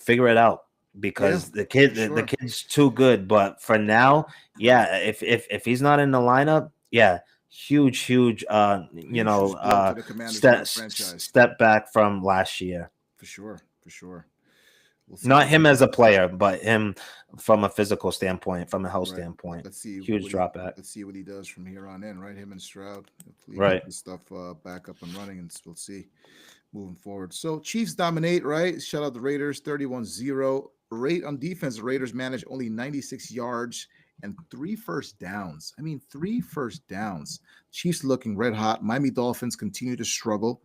figure it out, because the kid's too good. But for now, yeah, if he's not in the lineup, yeah, huge blow to the Commanders and that franchise. step back from last year. For sure. We'll see Not what him he as a does. player, but him from a physical standpoint, from a health Right. standpoint. Let's see. Huge drop back. Let's see what he does from here on in, right? Him and Stroud. Hopefully he Right. gets this stuff back up and running, and we'll see moving forward. So Chiefs dominate, right? Shout out the Raiders, 31-0. Rate on defense, the Raiders managed only 96 yards and 3 first downs. I mean, 3 first downs. Chiefs looking red hot. Miami Dolphins continue to struggle.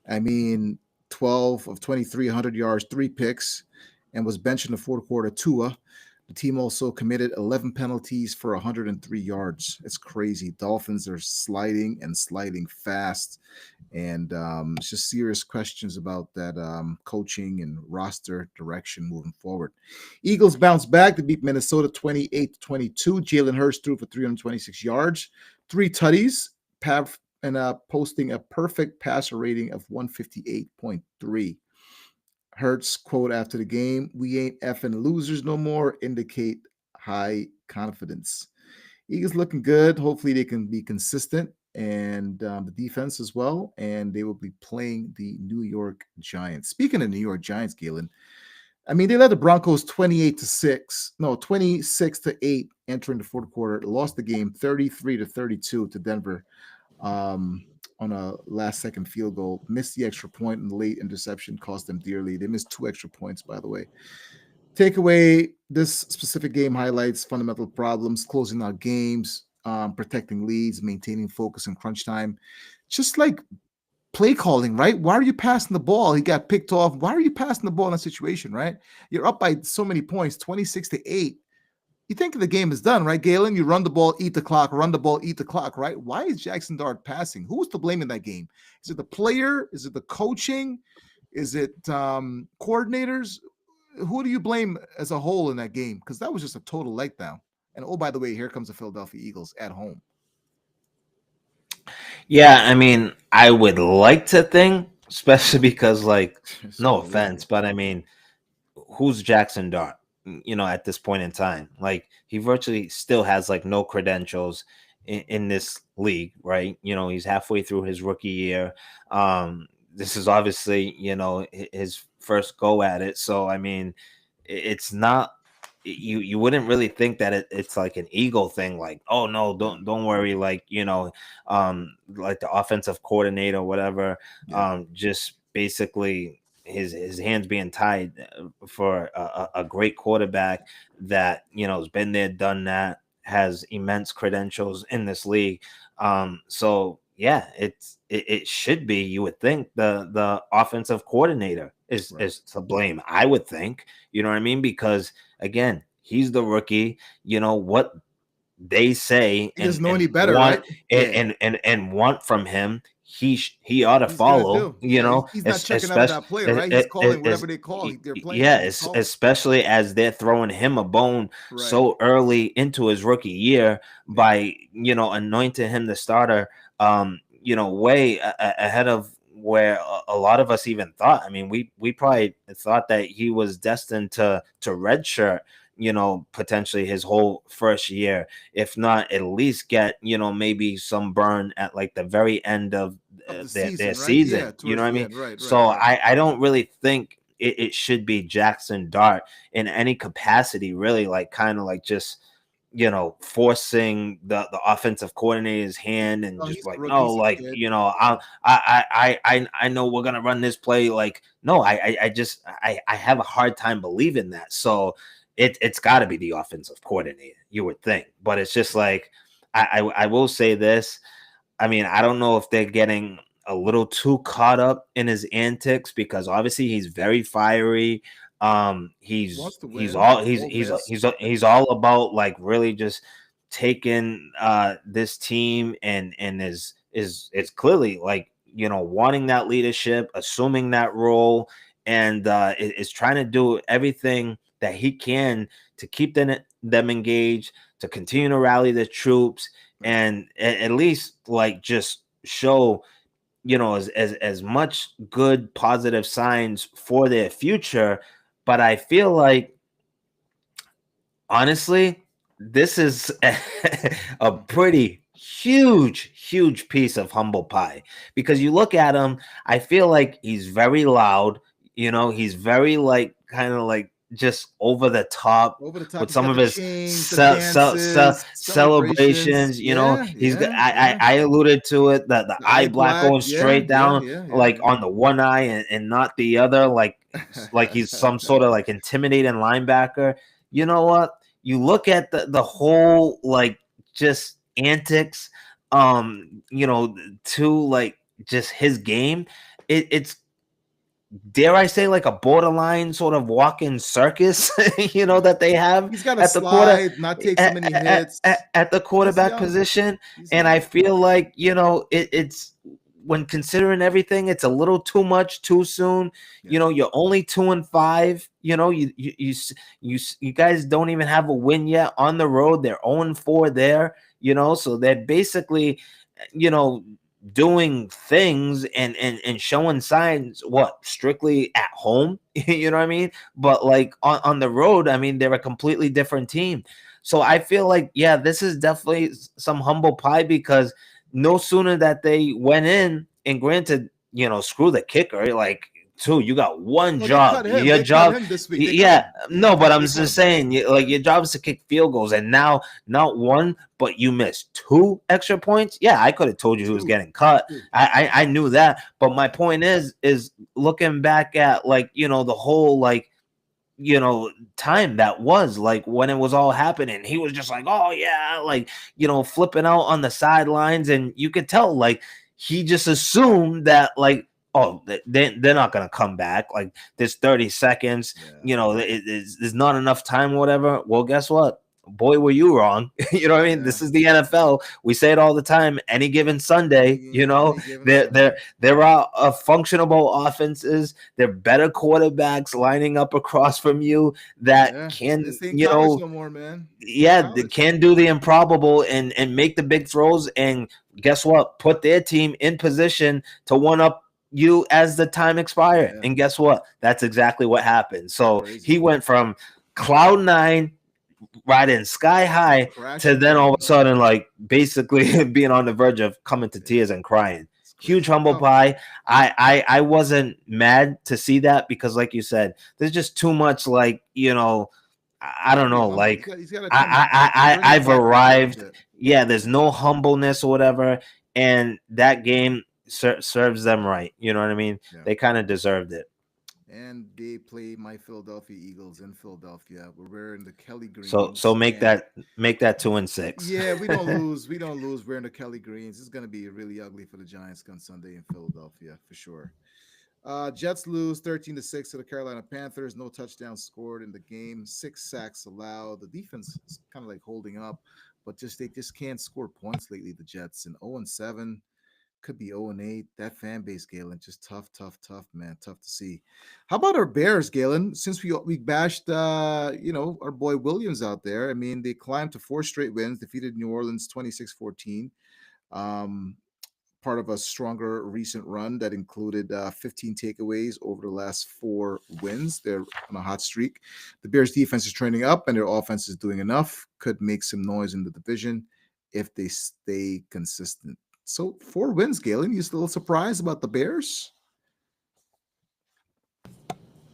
I mean, 12 of 23, 100 yards, 3 picks, and was benched in the fourth quarter. Tua. The team also committed 11 penalties for 103 yards. It's crazy. Dolphins are sliding fast. And it's just serious questions about that coaching and roster direction moving forward. Eagles bounce back to beat Minnesota 28-22. Jalen Hurts threw for 326 yards, 3 tutties. and posting a perfect passer rating of 158.3. Hertz quote after the game, "We ain't effing losers no more," indicate high confidence. Eagles looking good. Hopefully they can be consistent, and the defense as well. And they will be playing the New York Giants. Speaking of New York Giants, Galen, I mean, they led the Broncos 28-6, no, 26-8 entering the fourth quarter. Lost the game 33-32 to Denver on a last second field goal. Missed the extra point and the late interception cost them dearly. They missed 2 extra points, by the way. Takeaway: this specific game highlights fundamental problems, closing out games, protecting leads, maintaining focus in crunch time. Just like play calling, right? Why are you passing the ball? He got picked off. Why are you passing the ball in a situation, right? You're up by so many points, 26-8. You think the game is done, right, Galen? You run the ball, eat the clock, run the ball, eat the clock, right? Why is Jackson Dart passing? Who's to blame in that game? Is it the player? Is it the coaching? Is it coordinators? Who do you blame as a whole in that game? Because that was just a total letdown. And oh, by the way, here comes the Philadelphia Eagles at home. Yeah, I mean, I would like to think, especially because, like, no So, offense, but I mean, who's Jackson Dart? At this point in time, like he virtually still has like no credentials in this league, right? He's halfway through his rookie year. This is obviously, his first go at it. So, I mean, it's not you wouldn't really think that it's like an ego thing, like, oh no, don't worry, like, like the offensive coordinator, whatever, yeah. just basically his hands being tied for a great quarterback that has been there, done that, has immense credentials in this league. So yeah, it should be, you would think, the offensive coordinator is Right. to blame. I would think, you know what I mean? Because again, he's the rookie. What they say He and doesn't know any and better, want right? Yeah. and want from him, he ought to He's gonna follow. do. Yeah, he's not checking out of Especially that play, right? He's calling whatever they call. They're playing. yeah, He's calling. especially as they're throwing him a bone Right. so early into his rookie year Yeah. by anointing him the starter, way ahead of where a lot of us even thought. I mean, we probably thought that he was destined to redshirt, potentially his whole first year, if not at least get, maybe some burn at like the very end of Of the their season, right? Yeah, season. You know towards what I the mean? end. Right, So right, right. I don't really think it should be Jackson Dart in any capacity, really, like kind of like just forcing the offensive coordinator's hand and Oh, just he's a like, rookie. no, He's a like, kid. I know we're gonna run this play. Like, no, I just I have a hard time believing that. So it's got to be the offensive coordinator, you would think. But it's just like, I will say this. I mean, I don't know if they're getting a little too caught up in his antics, because obviously he's very fiery. Wants to He's win. all Won't miss. he's all about like really just taking this team, and is it's clearly like, wanting that leadership, assuming that role, and is trying to do everything that he can to keep them engaged, to continue to rally the troops, Right. and at least like just show, as much good positive signs for their future. But I feel like, honestly, this is a pretty huge piece of humble pie, because you look at him, I feel like he's very loud, he's very like kind of like just over the top Over the top. with He's some got of the his chains, the dances, celebrations. celebrations. Yeah, He's got, yeah, yeah. I alluded to it, that the The eye eye black black. going Yeah, straight yeah, down, yeah, yeah, like on the one eye, and not the other, like he's some sort of like intimidating linebacker. You know what? You look at the whole like just antics, to like just his game. It's, dare I say, like a borderline sort of walk-in circus, yeah. that they have He's got to at the quarter slide, not take so many hits. at the He's quarterback young. position. He's And I young. feel like, it's, when considering everything, it's a little too much too soon. Yeah. You're only 2-5. You guys don't even have a win yet on the road. They're 0-4 there. So they're basically, you know doing things and showing signs what strictly at home. You know what I mean? But like on the road, I mean, they're a completely different team. So I feel like, yeah, this is definitely some humble pie, because no sooner that they went in, and granted, screw the kicker, like, too, you got one Well, they job. cut him. Your They cut job, him this week. They cut yeah, him. no, but I'm They cut just him. saying, like, your job is to kick field goals, and now not one, but you missed 2 extra points. Yeah, I could have told you who was Two. getting cut. Two. I knew that, but my point is looking back at, like, the whole, like, time that was, like, when it was all happening, he was just like, oh yeah, like, flipping out on the sidelines, and you could tell, like, he just assumed that, like, oh, they're not gonna come back, like, there's 30 seconds, Yeah. there's not enough time, whatever. Well, guess what, boy, were you wrong. You know what I mean? Yeah. This is the NFL. We say it all the time. Any given Sunday, Any given there Sunday. there are functionable offenses. They're better quarterbacks lining up across from you that Yeah. can, This ain't college no more, man. This ain't yeah, they college. can do the improbable and make the big throws. And guess what? Put their team in position to one up you as the time expired. Yeah. And guess what? That's exactly what happened. So Crazy. he went from cloud nine, riding sky high, to Crashing then all down. of a sudden, like, basically being on the verge of coming to tears and crying. It's crazy. Huge humble No. pie. I wasn't mad to see that, because, like you said, there's just too much, like, I don't know, like, He's gotta I've bring it back a arrived. bit. Yeah, there's no humbleness or whatever, and that game serves them right. You know what I mean? Yeah. They kind of deserved it. And they play my Philadelphia Eagles in Philadelphia. We're wearing the Kelly greens. So make and that 2-6. Yeah, we don't lose. We don't lose. We're in the Kelly greens. It's gonna be really ugly for the Giants on Sunday in Philadelphia for sure. Jets lose 13-6 to the Carolina Panthers. No touchdowns scored in the game. 6 sacks allowed. The defense is kind of like holding up, but they just can't score points lately. The Jets and 0-7, could be 0-8. That fan base, Galen, just tough, tough, tough, man. Tough to see. How about our Bears, Galen? Since we bashed our boy Williams out there. I mean, they climbed to 4 straight wins, defeated New Orleans 26-14. Um, Part of a stronger recent run that included 15 takeaways over the last 4 wins. They're on a hot streak. The Bears defense is trending up and their offense is doing enough. Could make some noise in the division if they stay consistent. So 4 wins, Galen. You still surprised about the Bears?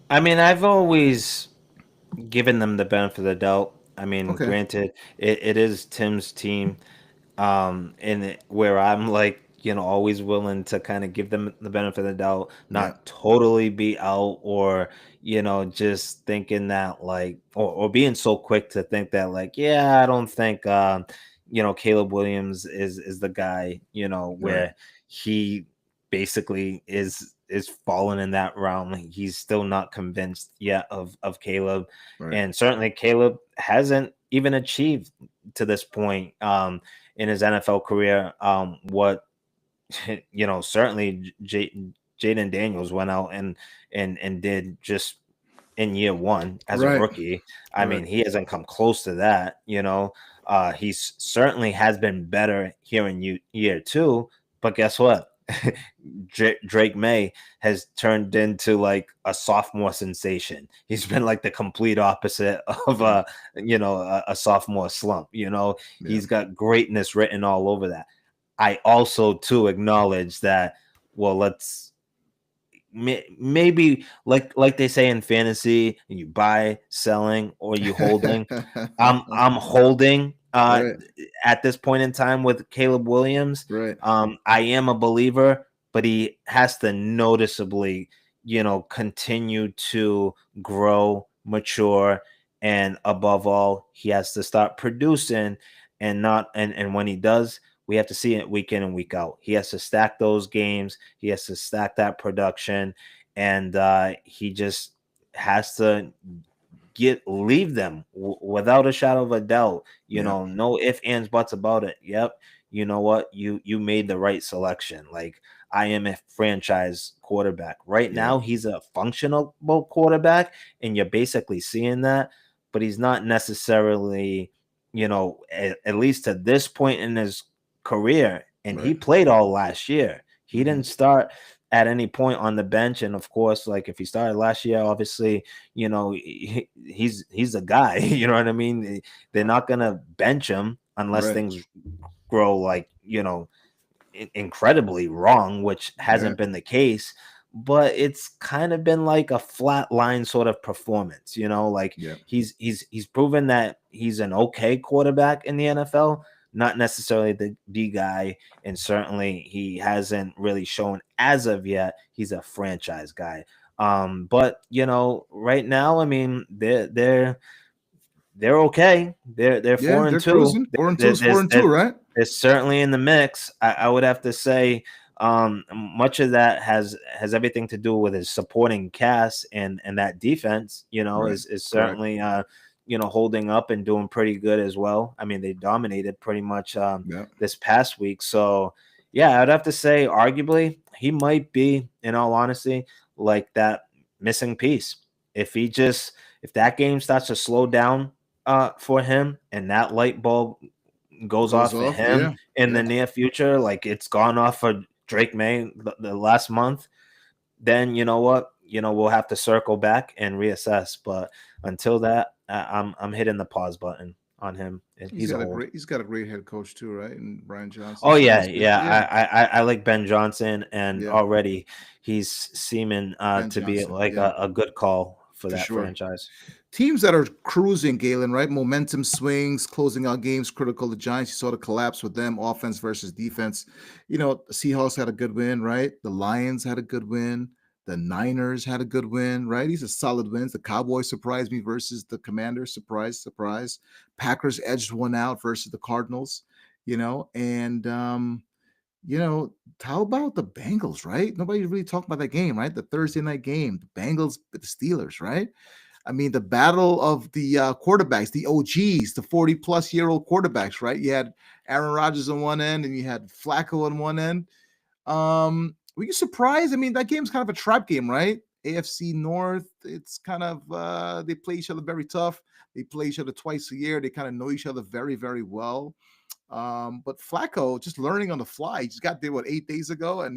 I mean, I've always given them the benefit of the doubt. I mean, Okay. granted, it is Tim's team, and where I'm, like, always willing to kind of give them the benefit of the doubt, Yeah. not totally be out, or just thinking that, like, or being so quick to think that, like, yeah, I don't think Caleb Williams is the guy, Right. where he basically is falling in that realm. Like, he's still not convinced yet of Caleb, Right. and certainly Caleb hasn't even achieved to this point in his NFL career what certainly Jaden Daniels went out and did just in year one as a Right. rookie. I mean, Right. he hasn't come close to that. He's certainly has been better here in year two. But guess what? Drake May has turned into, like, a sophomore sensation. He's been like the complete opposite of a sophomore slump. Yeah. He's got greatness written all over that. I also too acknowledge that. Well, let's maybe, like they say in fantasy, you buy, selling, or you holding. I'm holding Right. at this point in time with Caleb Williams. Right. I am a believer, but he has to noticeably, continue to grow, mature, and above all, he has to start producing, and not and when he does, we have to see it week in and week out. He has to stack those games. He has to stack that production, and he just has to leave them without a shadow of a doubt. Yeah. No ifs, ands, buts about it. Yep. You know what? You made the right selection. Like, I am a franchise quarterback. Right Yeah. now, he's a functional quarterback, and you're basically seeing that, but he's not necessarily, at least to this point in his career, and he Right. played all last year. He Hmm. didn't start at any point on the bench, and of course, like if he started last year, obviously, he's a guy. You know what I mean? They're not gonna bench him unless Right. things grow like incredibly wrong, which Yeah. hasn't been the case. But it's kind of been like a flat line sort of performance, like Yeah. he's proven that he's an okay quarterback in the NFL, not necessarily the guy, and certainly he hasn't really shown as of yet he's a franchise guy. But right now, I mean, they're okay. They're Yeah. four and They're two. cruising. 4-2 There- is 4-2, right? there's certainly in the mix. I would have to say, much of that has everything to do with his supporting cast and that defense. Right. Is Correct. certainly holding up and doing pretty good as well. I mean, they dominated pretty much Yeah. this past week. So yeah, I'd have to say, arguably, he might be, in all honesty, like that missing piece. If that game starts to slow down for him and that light bulb goes Goes off for off. him Yeah. in Yeah. the near future, like it's gone off for Drake May the last month, then you know what? We'll have to circle back and reassess. But until that, I'm hitting the pause button on him. And he's old. He's got a great head coach too, right? And Brian Johnson. Oh So yeah, he's good. yeah. Yeah. I like Ben Johnson, and Yeah. already he's seeming Ben to be Johnson. like Yeah. a good call for For that sure. franchise. Teams that are cruising, Galen, right? Momentum swings, closing out games critical. The Giants, you saw the collapse with them, offense versus defense. The Seahawks had a good win, right? The Lions had a good win. The Niners had a good win, right? These are solid wins. The Cowboys surprised me versus the Commanders. Surprise, surprise. Packers edged one out versus the Cardinals, and how about the Bengals, right? Nobody really talked about that game, right? The Thursday night game, the Bengals, the Steelers, right? I mean, the battle of the quarterbacks, the OGs, the 40-plus-year-old quarterbacks, right? You had Aaron Rodgers on one end and you had Flacco on one end. Were you surprised? I mean, that game's kind of a trap game, right? AFC North, it's kind of they play each other very tough. They play each other twice a year. They kind of know each other very, very well. But Flacco just learning on the fly. He just got there 8 days ago, and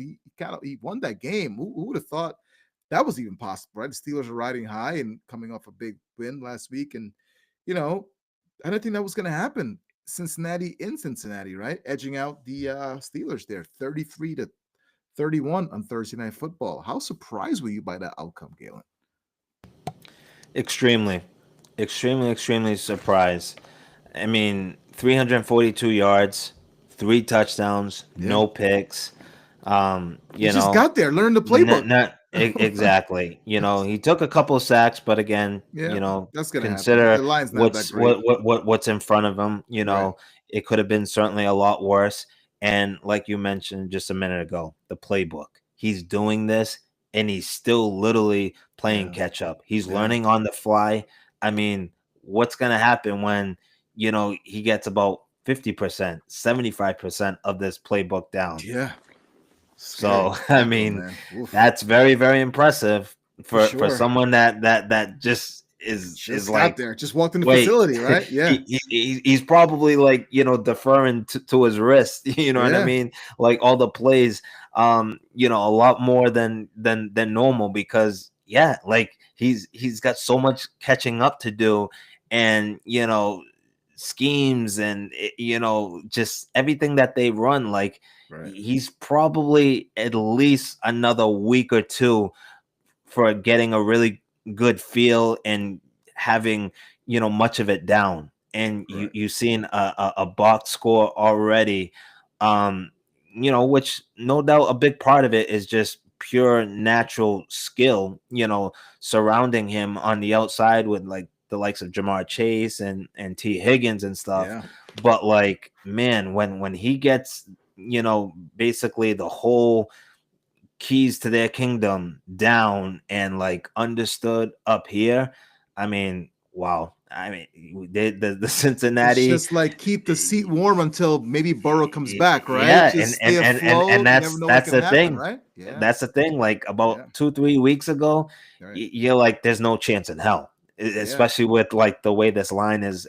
he won that game. Who would have thought that was even possible, right? The Steelers are riding high and coming off a big win last week, and I didn't think that was going to happen. Cincinnati in Cincinnati, right? Edging out the Steelers there, 33-31 on Thursday Night Football. How surprised were you by that outcome, Galen? Extremely, extremely, extremely surprised. I mean, 342 yards, 3 touchdowns, Yeah. no picks. He just got there, learned the playbook. Exactly. He took a couple of sacks, but again, Yeah, that's gonna consider happen. The line's not that great. what's in front of him. Right. It could have been certainly a lot worse. And like you mentioned just a minute ago, the playbook. He's doing this, and he's still literally playing Yeah. catch up. He's Yeah. learning on the fly. I mean, what's gonna happen when he gets about 50%, 75% of this playbook down? Yeah. So Scary. I mean, man. Oof. that's very, very impressive for sure. someone that just is Just got like, there, just walked in the wait, facility, right? Yeah. he's probably like deferring to his wrist. You know what I Yeah. mean? Like all the plays, a lot more than normal, because like he's got so much catching up to do, and schemes and just everything that they run, like. Right. He's probably at least another week or two for getting a really good feel and having much of it down. And Right. you've seen a box score already, which no doubt a big part of it is just pure natural skill, surrounding him on the outside with like the likes of Jamar Chase and T Higgins and stuff. Yeah. But like, man, when he gets basically the whole keys to their kingdom down and like understood up here, I mean, wow. I mean, the Cincinnati, It's just like keep the seat warm until maybe Burrow comes back, right? yeah, Just stay afloat. and You that's never know what can the happen, thing, right? Yeah. That's the thing. Like about Yeah. 2-3 weeks ago, Right. you're like, there's no chance in hell, especially with like the way this line is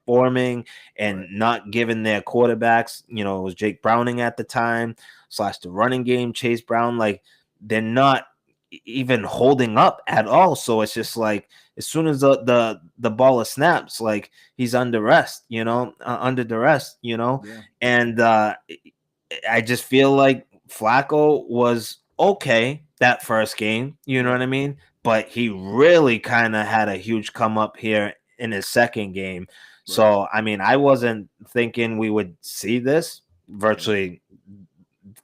underperforming and not giving their quarterbacks, it was Jake Browning at the time / the running game, Chase Brown, like they're not even holding up at all. So it's just like as soon as the ball snaps, like he's under rest, under duress, Yeah. and I just feel like Flacco was okay that first game, you know what I mean? But he really kind of had a huge come up here in his second game. So, I mean, I wasn't thinking we would see this virtually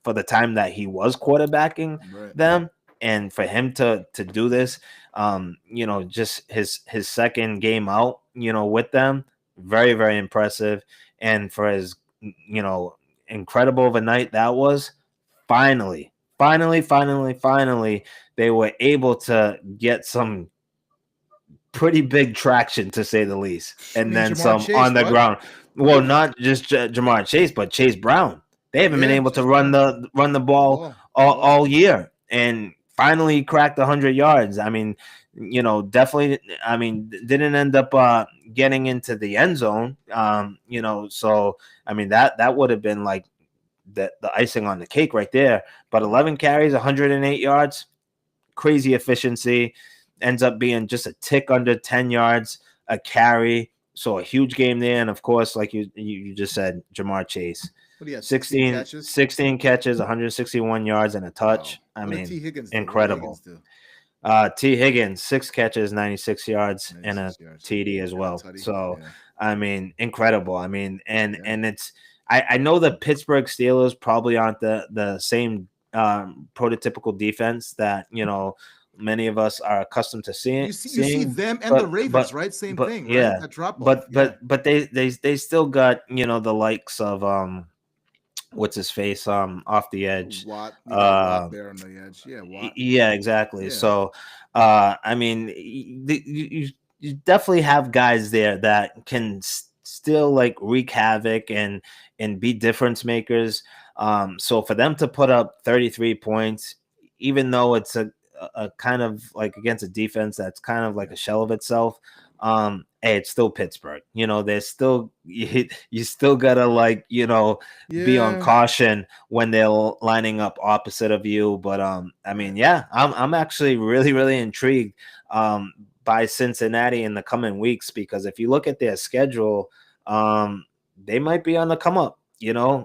for the time that he was quarterbacking them. And for him to do this, just his second game out, with them, very, very impressive. And for his, incredible of a night that was, finally, they were able to get some pretty big traction, to say the least, and then some Chase, on the ground. Well, not just Jamar Chase, but Chase Brown. They haven't been able to run the ball all year, and finally cracked 100 yards. I mean, definitely. I mean, didn't end up getting into the end zone. So I mean that would have been like the icing on the cake right there. But 11 carries, 108 yards, crazy efficiency. Ends up being just a tick under 10 yards a carry. So a huge game there. And of course, like you just said, Jamar Chase. 16 catches, 161 yards, and a touch. Wow. I mean, incredible. T. Higgins, 6 catches, 96 yards, and a TD as well. So, I mean, incredible. I mean, and it's I know the Pittsburgh Steelers probably aren't the same prototypical defense that, many of us are accustomed to seeing. You see them and the Ravens, right? Same thing, right? Yeah. That drop off. But they still got, the likes of what's his face off the edge. Watt there on the edge. Yeah, Watt. Yeah, exactly. Yeah. So I mean, you definitely have guys there that can still like wreak havoc and be difference makers. So for them to put up 33 points, even though it's a kind of like against a defense that's kind of like a shell of itself, hey, it's still Pittsburgh. There's still you still gotta like be on caution when they're lining up opposite of you. But I mean, I'm actually really intrigued by Cincinnati in the coming weeks, because if you look at their schedule, they might be on the come up.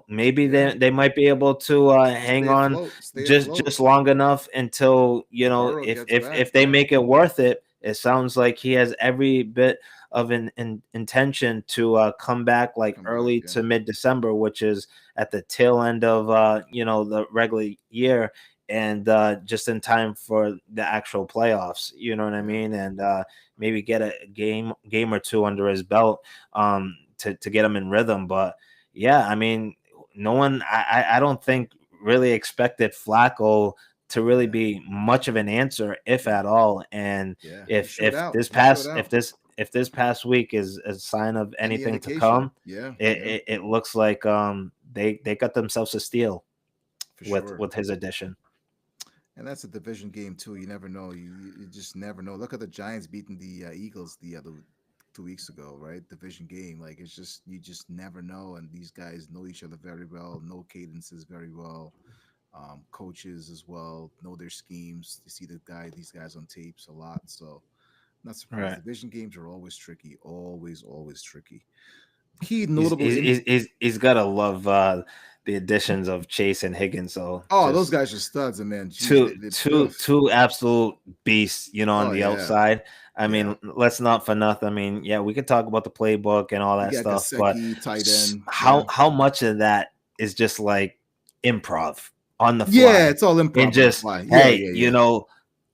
Maybe they might be able to hang on just long enough until if they make it worth it. It sounds like he has every bit of an intention to come back early to mid-December, which is at the tail end of the regular year, and just in time for the actual playoffs. You know what I mean? And maybe get a game or two under his belt to get him in rhythm. But yeah, I mean, no one, I don't think really expected Flacco to really be much of an answer, if at all. And if this past week is a sign of anything to come, it looks like they got themselves a steal with his addition. And that's a division game too. You never know. You just never know. Look at the Giants beating the Eagles the other 2 weeks ago, right? Division game. Like it's just you just never know. And these guys know each other very well, know cadences very well. Coaches as well know their schemes. You see these guys on tapes a lot. So not surprised. Right. Division games are always tricky. Always tricky. Key notable. He's gotta love the additions of Chase and Higgins. So those guys are studs, and man, two absolute beasts. On the outside. I mean, let's not for nothing. I mean, we could talk about the playbook and all that stuff, Gasecki, but tight end. How much of that is just like improv on the fly? Yeah, it's all improv. And just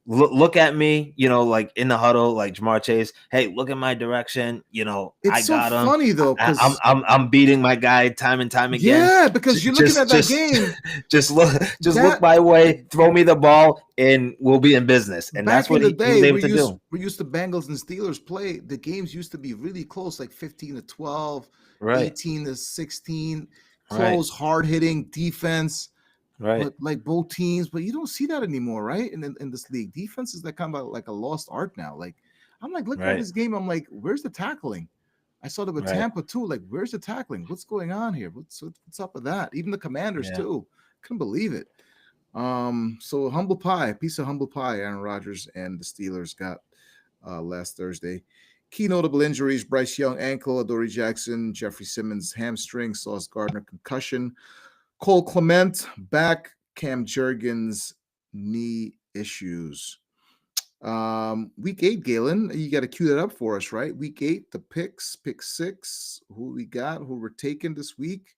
look at me, like in the huddle, like Jamar Chase. Hey, look at my direction. It's I got him. Funny though, I'm beating my guy time and time again. Yeah, because you're looking at that game. Just look my way, throw me the ball, and we'll be in business. And that's what he was able to do. We used to Bengals and Steelers play. The games used to be really close, like 15-12, 18-16, close, hard hitting defense. Right, but like both teams, but you don't see that anymore, right? In this league, defense is like kind of like a lost art now. Like I'm like looking at this game, I'm like, where's the tackling? I saw that with Right. Tampa too. Like, where's the tackling? What's going on here? What's up with that? Even the Commanders Yeah. too. Couldn't believe it. So humble pie, a piece of humble pie. Aaron Rodgers and the Steelers got last Thursday. Key notable injuries: Bryce Young ankle, Adoree Jackson, Jeffrey Simmons hamstring, Sauce Gardner concussion, Cole Clement back, Cam Jurgens knee issues. Week 8, Galen, you got to cue that up for us, right? Week 8, the picks, pick 6, who we got, who we're taking this week.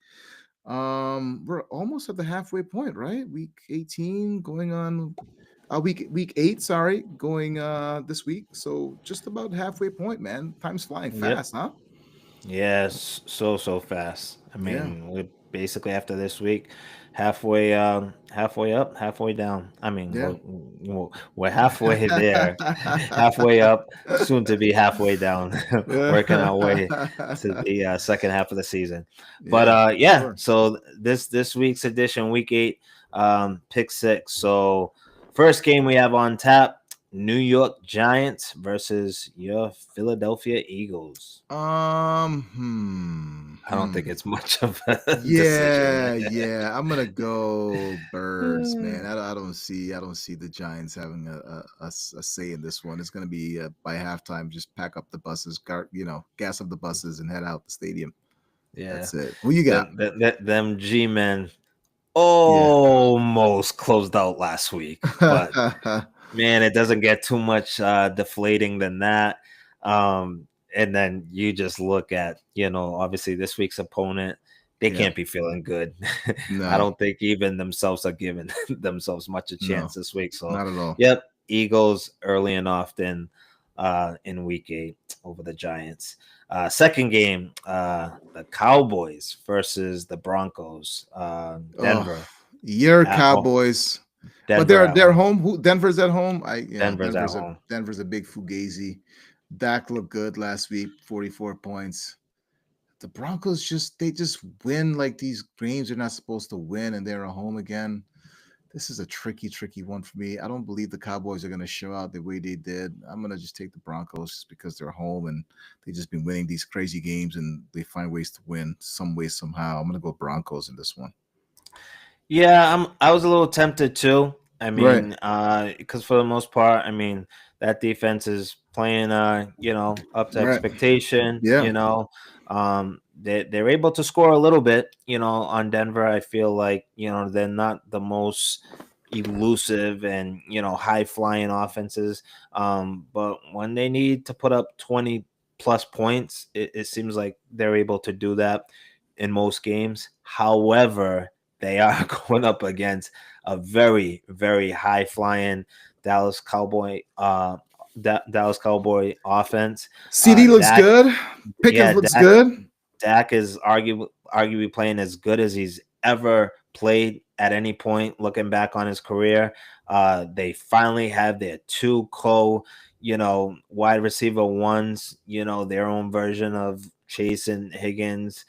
We're almost at the halfway point, right? Week 18 going on week 8, sorry, going this week. So just about halfway point, man. Time's flying Yep. fast, huh? Yes, so fast. I Yeah. mean, we're basically after this week, halfway halfway up, halfway down. I mean, Yeah. we're halfway there, halfway up, soon to be halfway down, working our way to the second half of the season. But Yeah, for yeah, sure. so this week's edition, week 8, pick 6. So first game we have on tap, New York Giants versus your Philadelphia Eagles. I don't think it's much of a decision. Yeah. I'm gonna go birds, man. I don't see the Giants having a say in this one. It's gonna be by halftime, just pack up the buses, gas up the buses, and head out the stadium. Yeah, That's it. Who you got? them G-men Yeah. almost closed out last week, but man, it doesn't get too much deflating than that. And then you just look at, obviously this week's opponent, they Yeah. can't be feeling good. I No, don't think even themselves are giving themselves much a no, chance this week. So, not at all. yep, Eagles early and often in week 8 over the Giants. Second game, the Cowboys versus the Broncos. Oh, Denver your at home. Cowboys. But Denver they're at home. home. Denver's at home. Denver's at home. Denver's a big fugazi. Dak looked good last week, 44 points. The Broncos they just win like these games they're not supposed to win, and they're at home again. This is a tricky one for me. I don't believe the Cowboys are going to show out the way they did. I'm going to just take the Broncos just because they're home and they've just been winning these crazy games and they find ways to win some way, somehow. I'm going to go Broncos in this one. Yeah, I was a little tempted too. I Right. mean, because for the most part, I mean, that defense is playing, up to Right. expectation. Yeah. They're able to score a little bit, on Denver. I feel like they're not the most elusive and high flying offenses. But when they need to put up 20 plus points, it seems like they're able to do that in most games. However, they are going up against a very, very high flying Dallas Cowboy Dallas Cowboy offense. CD looks Dak, good. Pickens yeah, looks good. Dak is arguably playing as good as he's ever played at any point. Looking back on his career, they finally have their two wide receiver ones. Their own version of Chase and Higgins.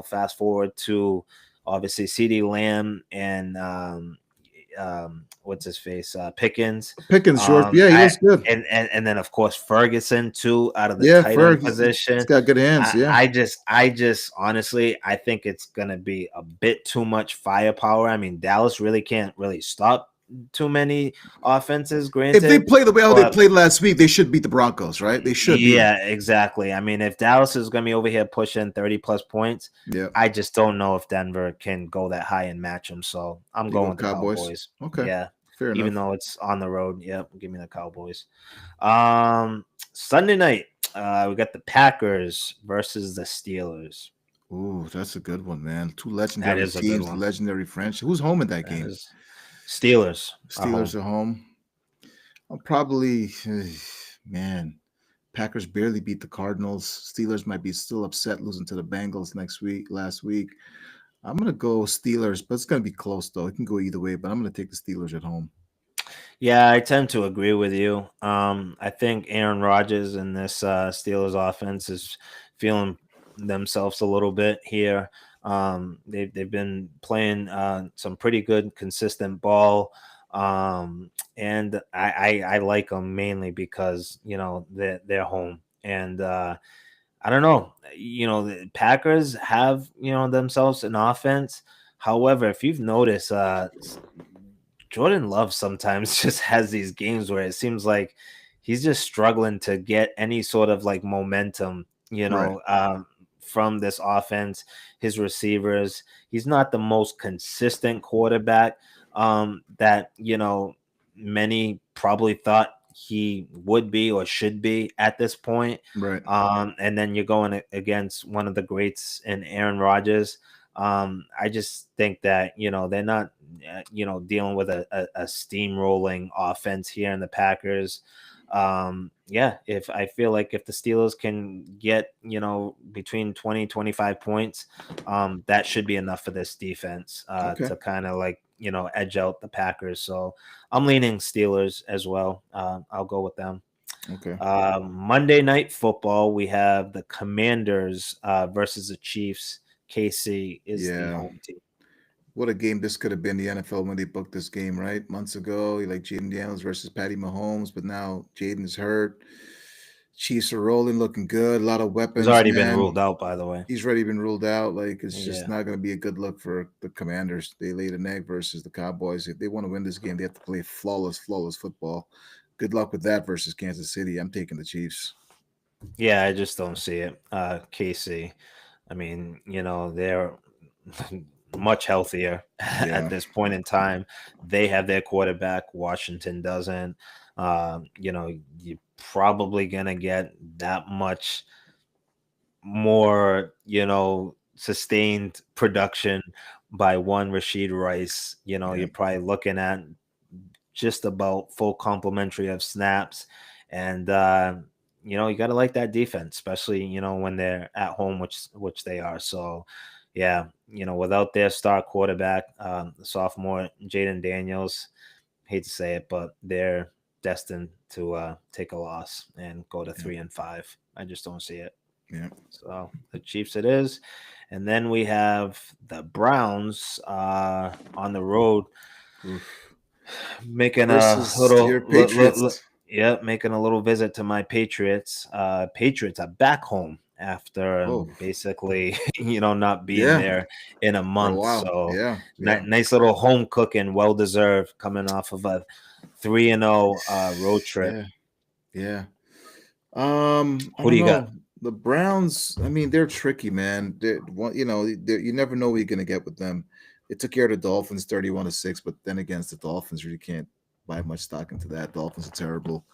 Fast forward to obviously CeeDee Lamb and what's his face Pickens. Pickens short. Yeah, he looks good. And then of course Ferguson too out of the Yeah, tight end Ferg. He's position. got good hands. Yeah. I just honestly I think it's gonna be a bit too much firepower. I mean, Dallas really can't really stop too many offenses, If they granted. play the way how they But played last week, they should beat the Broncos, right? They should beat them. yeah, exactly. I mean, if Dallas is gonna be over here pushing 30 plus points, Yeah. I just don't know if Denver can go that high and match them. So I'm You going go with the Cowboys. Cowboys. Okay. Yeah. Fair Even enough. though it's on the road. Yep, give me the Cowboys. Sunday night, we got the Packers versus the Steelers. Ooh, that's a good one, man. Two That legendary is a good teams, one. legendary franchise. Who's home in that That game? is Steelers. Steelers are home. I'll probably, man. Packers barely beat the Cardinals. Steelers might be still upset losing to the Bengals last week. I'm gonna go Steelers, but it's gonna be close though. It can go either way, but I'm gonna take the Steelers at home. Yeah, I tend to agree with you. I think Aaron Rodgers and this Steelers offense is feeling themselves a little bit here. They've been playing some pretty good, consistent ball, and I like them mainly because they're home, and I don't know. The Packers have, themselves an offense. However, if you've noticed, Jordan Love sometimes just has these games where it seems like he's just struggling to get any sort of like momentum, Right. from this offense, his receivers. He's not the most consistent quarterback that, many probably thought he would be or should be at this point. Right. And then you're going against one of the greats in Aaron Rodgers. I just think that, they're not, dealing with a steamrolling offense here in the Packers. Yeah, if I feel like if the Steelers can get, between 20 25 points, that should be enough for this defense Okay. to kind of like, edge out the Packers. So I'm leaning Steelers as well. I'll go with them. Okay. Monday Night Football, we have the Commanders versus the Chiefs. KC is the Yeah. home team. What a game this could have been, the NFL, when they booked this game, right? Months ago, like Jaden Daniels versus Patty Mahomes, but now Jaden is hurt. Chiefs are rolling, looking good. A lot of He's weapons, already been man. ruled out, by the way. He's already been ruled out. Like, it's just Yeah. not going to be a good look for the Commanders. They laid an egg versus the Cowboys. If they want to win this game, they have to play flawless football. Good luck with that versus Kansas City. I'm taking the Chiefs. Yeah, I just don't see it. KC. I mean, they're much healthier at Yeah. this point in time. They have their quarterback. Washington doesn't. You're probably gonna get that much more, sustained production by one Rashid Rice. Yeah. You're probably looking at just about full complementary of snaps. And you gotta like that defense, especially, when they're at home, which they are. So yeah, without their star quarterback, the sophomore Jaden Daniels, hate to say it, but they're destined to take a loss and go to Yeah. 3-5. I just don't see it. Yeah. So the Chiefs it is. And then we have the Browns on the road Oof. making a Versus little your Patriots. yeah, making a little visit to my Patriots. Patriots are back home after Oh, basically, not being yeah. there in a For a month. while. So Yeah. Yeah. nice little home cooking, well deserved, coming off of a 3-0 road trip. Yeah. Yeah. I Who do don't you got? know. The Browns, I mean, they're tricky, man. You never know what you're gonna get with them. They took care of the Dolphins 31-6, but then against the Dolphins, really can't buy much stock into that. Dolphins are terrible.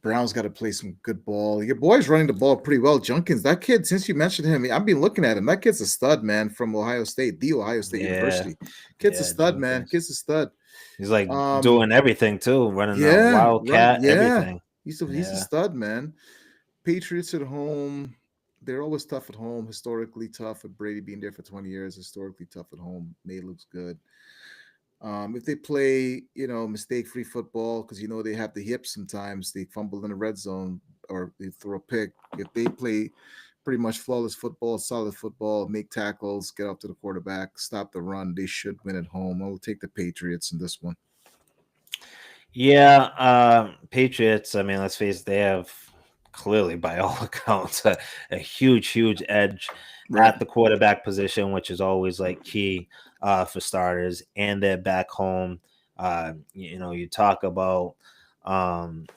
Browns got to play some good ball. Your boy's running the ball pretty well. Junkins, that kid, since you mentioned him, I've been looking at him. That kid's a stud, man, from Ohio State, the Ohio State Yeah, University. Kid's a yeah, stud, man. Jenkins. Kid's a stud. He's like Um, doing everything too, running the yeah, run, wildcat, yeah. everything. He's a Yeah. stud, man. Patriots at home. They're always tough at home, historically tough. With Brady being there for 20 years, historically tough at home. May looks good. If they play, mistake-free football, because they have the hips sometimes, they fumble in the red zone or they throw a pick. If they play pretty much flawless football, solid football, make tackles, get up to the quarterback, stop the run, they should win at home. I will take the Patriots in this one. Yeah, Patriots, I mean, let's face it, they have clearly, by all accounts, a huge edge Right. at the quarterback position, which is always like key for starters, and they're back home. You talk about, um,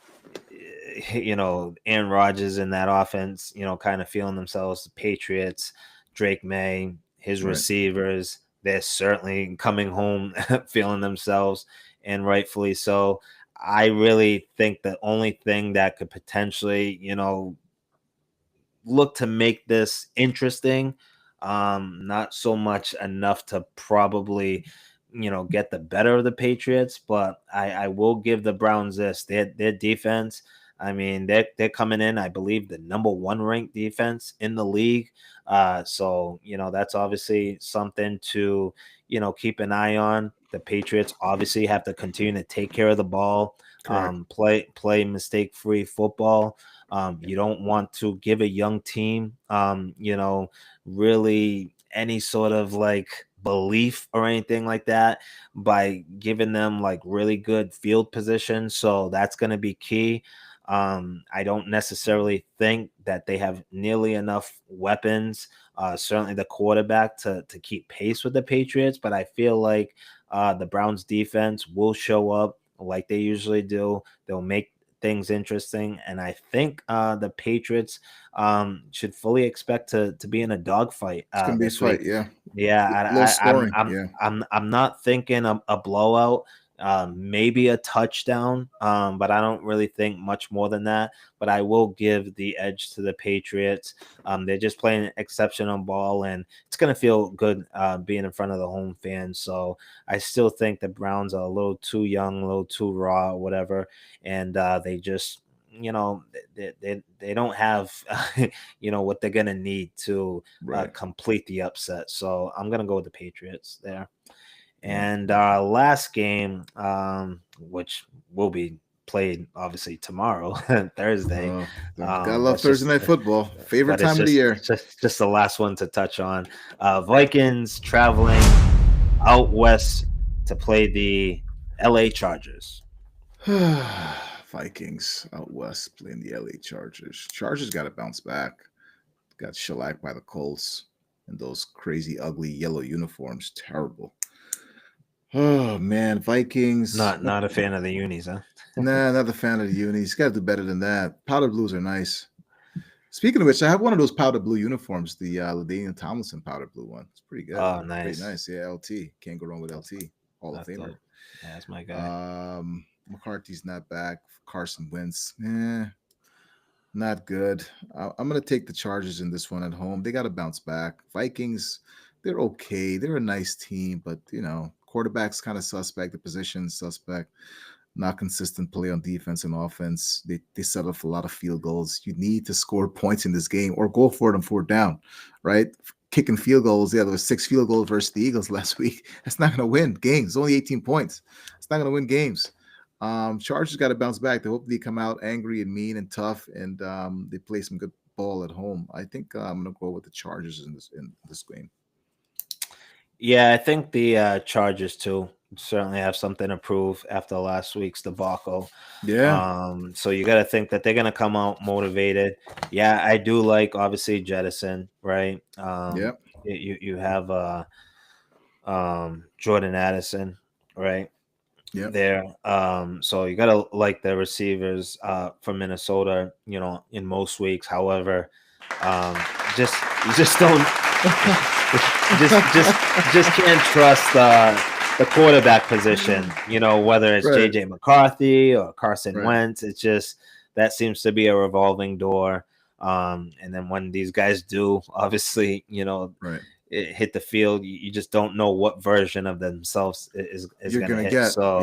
Aaron Rodgers in that offense, kind of feeling themselves. The Patriots, Drake May, his Right. receivers, they're certainly coming home feeling themselves, and rightfully so. I really think the only thing that could potentially, look to make this interesting, not so much enough to probably, get the better of the Patriots, but I will give the Browns this. Their defense, I mean, they're coming in, I believe, the number one ranked defense in the league. So that's obviously something to keep an eye on. The Patriots obviously have to continue to take care of the ball, Correct. play mistake free football. You don't want to give a young team, really any sort of like belief or anything like that by giving them like really good field position. So that's going to be key. I don't necessarily think that they have nearly enough weapons, certainly the quarterback, to keep pace with the Patriots. But I feel like the Browns defense will show up like they usually do. They'll make things interesting, and I think the Patriots should fully expect to be in a dogfight It's gonna be a this fight. week. Yeah, Yeah, low I, I'm scoring. I'm Yeah, I'm I'm not thinking a blowout, maybe a touchdown, but I don't really think much more than that. But I will give the edge to the Patriots. They're just playing exceptional ball, and it's gonna feel good being in front of the home fans. So I still think the Browns are a little too young, a little too raw, whatever, and they just they don't have what they're gonna need to right. complete the upset. So I'm gonna go with the Patriots there. Wow. And our last game, which will be played obviously tomorrow, Thursday. Gotta love That's Thursday just, night football. Favorite but it's time of the just year. just the last one to touch on. Vikings traveling out west to play the LA Chargers. Vikings out west playing the LA Chargers. Chargers got to bounce back. Got shellacked by the Colts and those crazy, ugly yellow uniforms. Terrible. Oh man, Vikings. Not a fan of the unis, huh? Nah, not a fan of the unis. Got to do better than that. Powder blues are nice. Speaking of which, I have one of those powder blue uniforms, the LaDainian Tomlinson powder blue one. It's pretty good. Oh, Pretty nice. nice. Yeah, LT. Can't go wrong with LT. Hall of That's Famer. dope. Yeah, that's my guy. McCarthy's not back. Carson Wentz. Not good. I'm going to take the Chargers in this one at home. They got to bounce back. Vikings, they're okay. They're a nice team, but, quarterback's kind of suspect. The position suspect. Not consistent play on defense and offense. They settle for a lot of field goals. You need to score points in this game or go for it on fourth down, right? Kicking field goals. Yeah, there was 6 field goals versus the Eagles last week. That's not going to win games. It's only 18 points. It's not going to win games. Chargers got to bounce back. They hopefully come out angry and mean and tough, and they play some good ball at home. I think I'm going to go with the Chargers in this game. Yeah, I think the Chargers too certainly have something to prove after last week's debacle. Yeah. So you got to think that they're going to come out motivated. Yeah, I do like obviously Jettison, right? Yep. You have Jordan Addison, right? Yep. There. So you gotta like the receivers from Minnesota, in most weeks. However, just you just don't just can't trust the quarterback position, whether it's Right. JJ McCarthy or Carson Right. Wentz. It's just that seems to be a revolving door. And then when these guys do, obviously, Right. hit the field, you just don't know what version of themselves is You're going to gonna hit. get. So,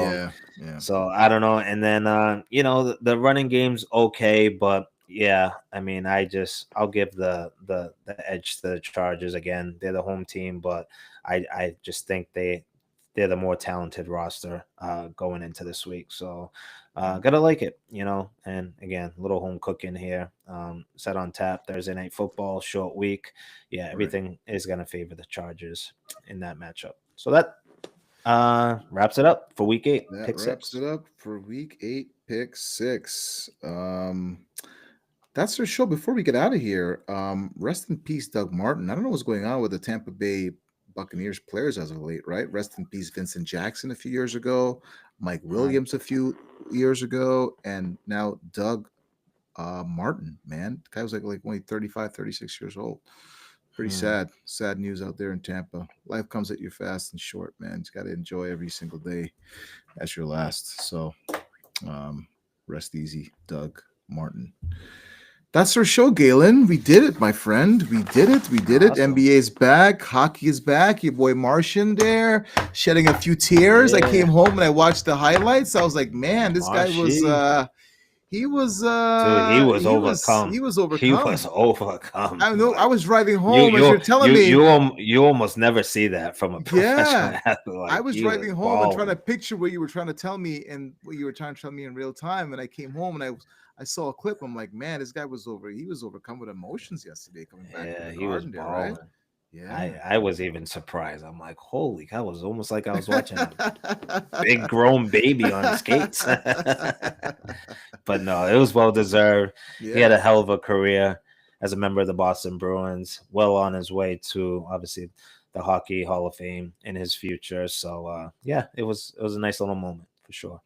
Yeah. so I don't know. And then, the running game's okay, but yeah, I mean, I'll give the edge to the Chargers again. They're the home team, but I just think they're the more talented roster going into this week. So gotta like it, and again, little home cooking here. Set on tap Thursday night football, short week. Yeah, everything is gonna favor the Chargers in that matchup. So that wraps it up for week 8. That Pick wraps 6. it up for week 8, pick 6. That's our show. Before we get out of here, rest in peace, Doug Martin. I don't know what's going on with the Tampa Bay Buccaneers players as of late, right? Rest in peace, Vincent Jackson a few years ago, Mike Williams a few years ago, and now Doug Martin, man. The guy was like only 35, 36 years old. Pretty sad news out there in Tampa. Life comes at you fast and short, man. You got to enjoy every single day as your last. So rest easy, Doug Martin. That's our show, Galen. We did it, my friend. We did it. Awesome. NBA is back. Hockey is back. Your boy Martian there, shedding a few tears. I came home and I watched the highlights. I was like, man, this guy was he was Dude, he was overcome. He was overcome. He was overcome. I know. I was driving home as you're telling me. You almost never see that from a professional athlete. Like, I was driving home and trying to balling. picture what you were trying to tell me and what you were trying to tell me in real time. And I came home and I saw a clip. I'm like, man, this guy was he was overcome with emotions yesterday coming back. Yeah, From the he was garden there, balling. right? Yeah. I was even surprised. I'm like, holy cow! It was almost like I was watching a big grown baby on skates. But no, it was well deserved. He had a Yeah. hell of a career as a member of the Boston Bruins, well on his way to obviously the Hockey Hall of Fame in his future. So yeah, it was a nice little moment for sure.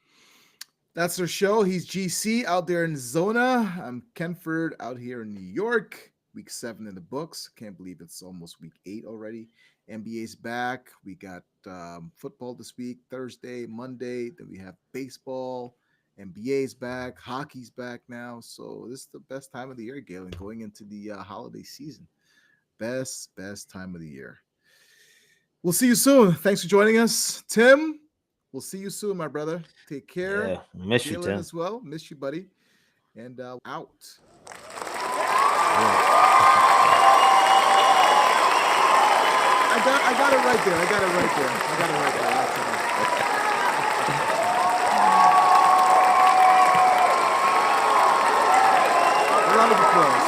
That's our show. He's GC out there in Zona. I'm Kenford out here in New York. Week 7 in the books. Can't believe it's almost week 8 already. NBA's back. We got football this week, Thursday, Monday. Then we have baseball. NBA's back. Hockey's back now. So this is the best time of the year, Galen, going into the holiday season. Best time of the year. We'll see you soon. Thanks for joining us, Tim. We'll see you soon, my brother. Take care. Yeah, miss you, Galen Tim. as well. Miss you, buddy. And out. I got it right there. I got it right there. Round of applause.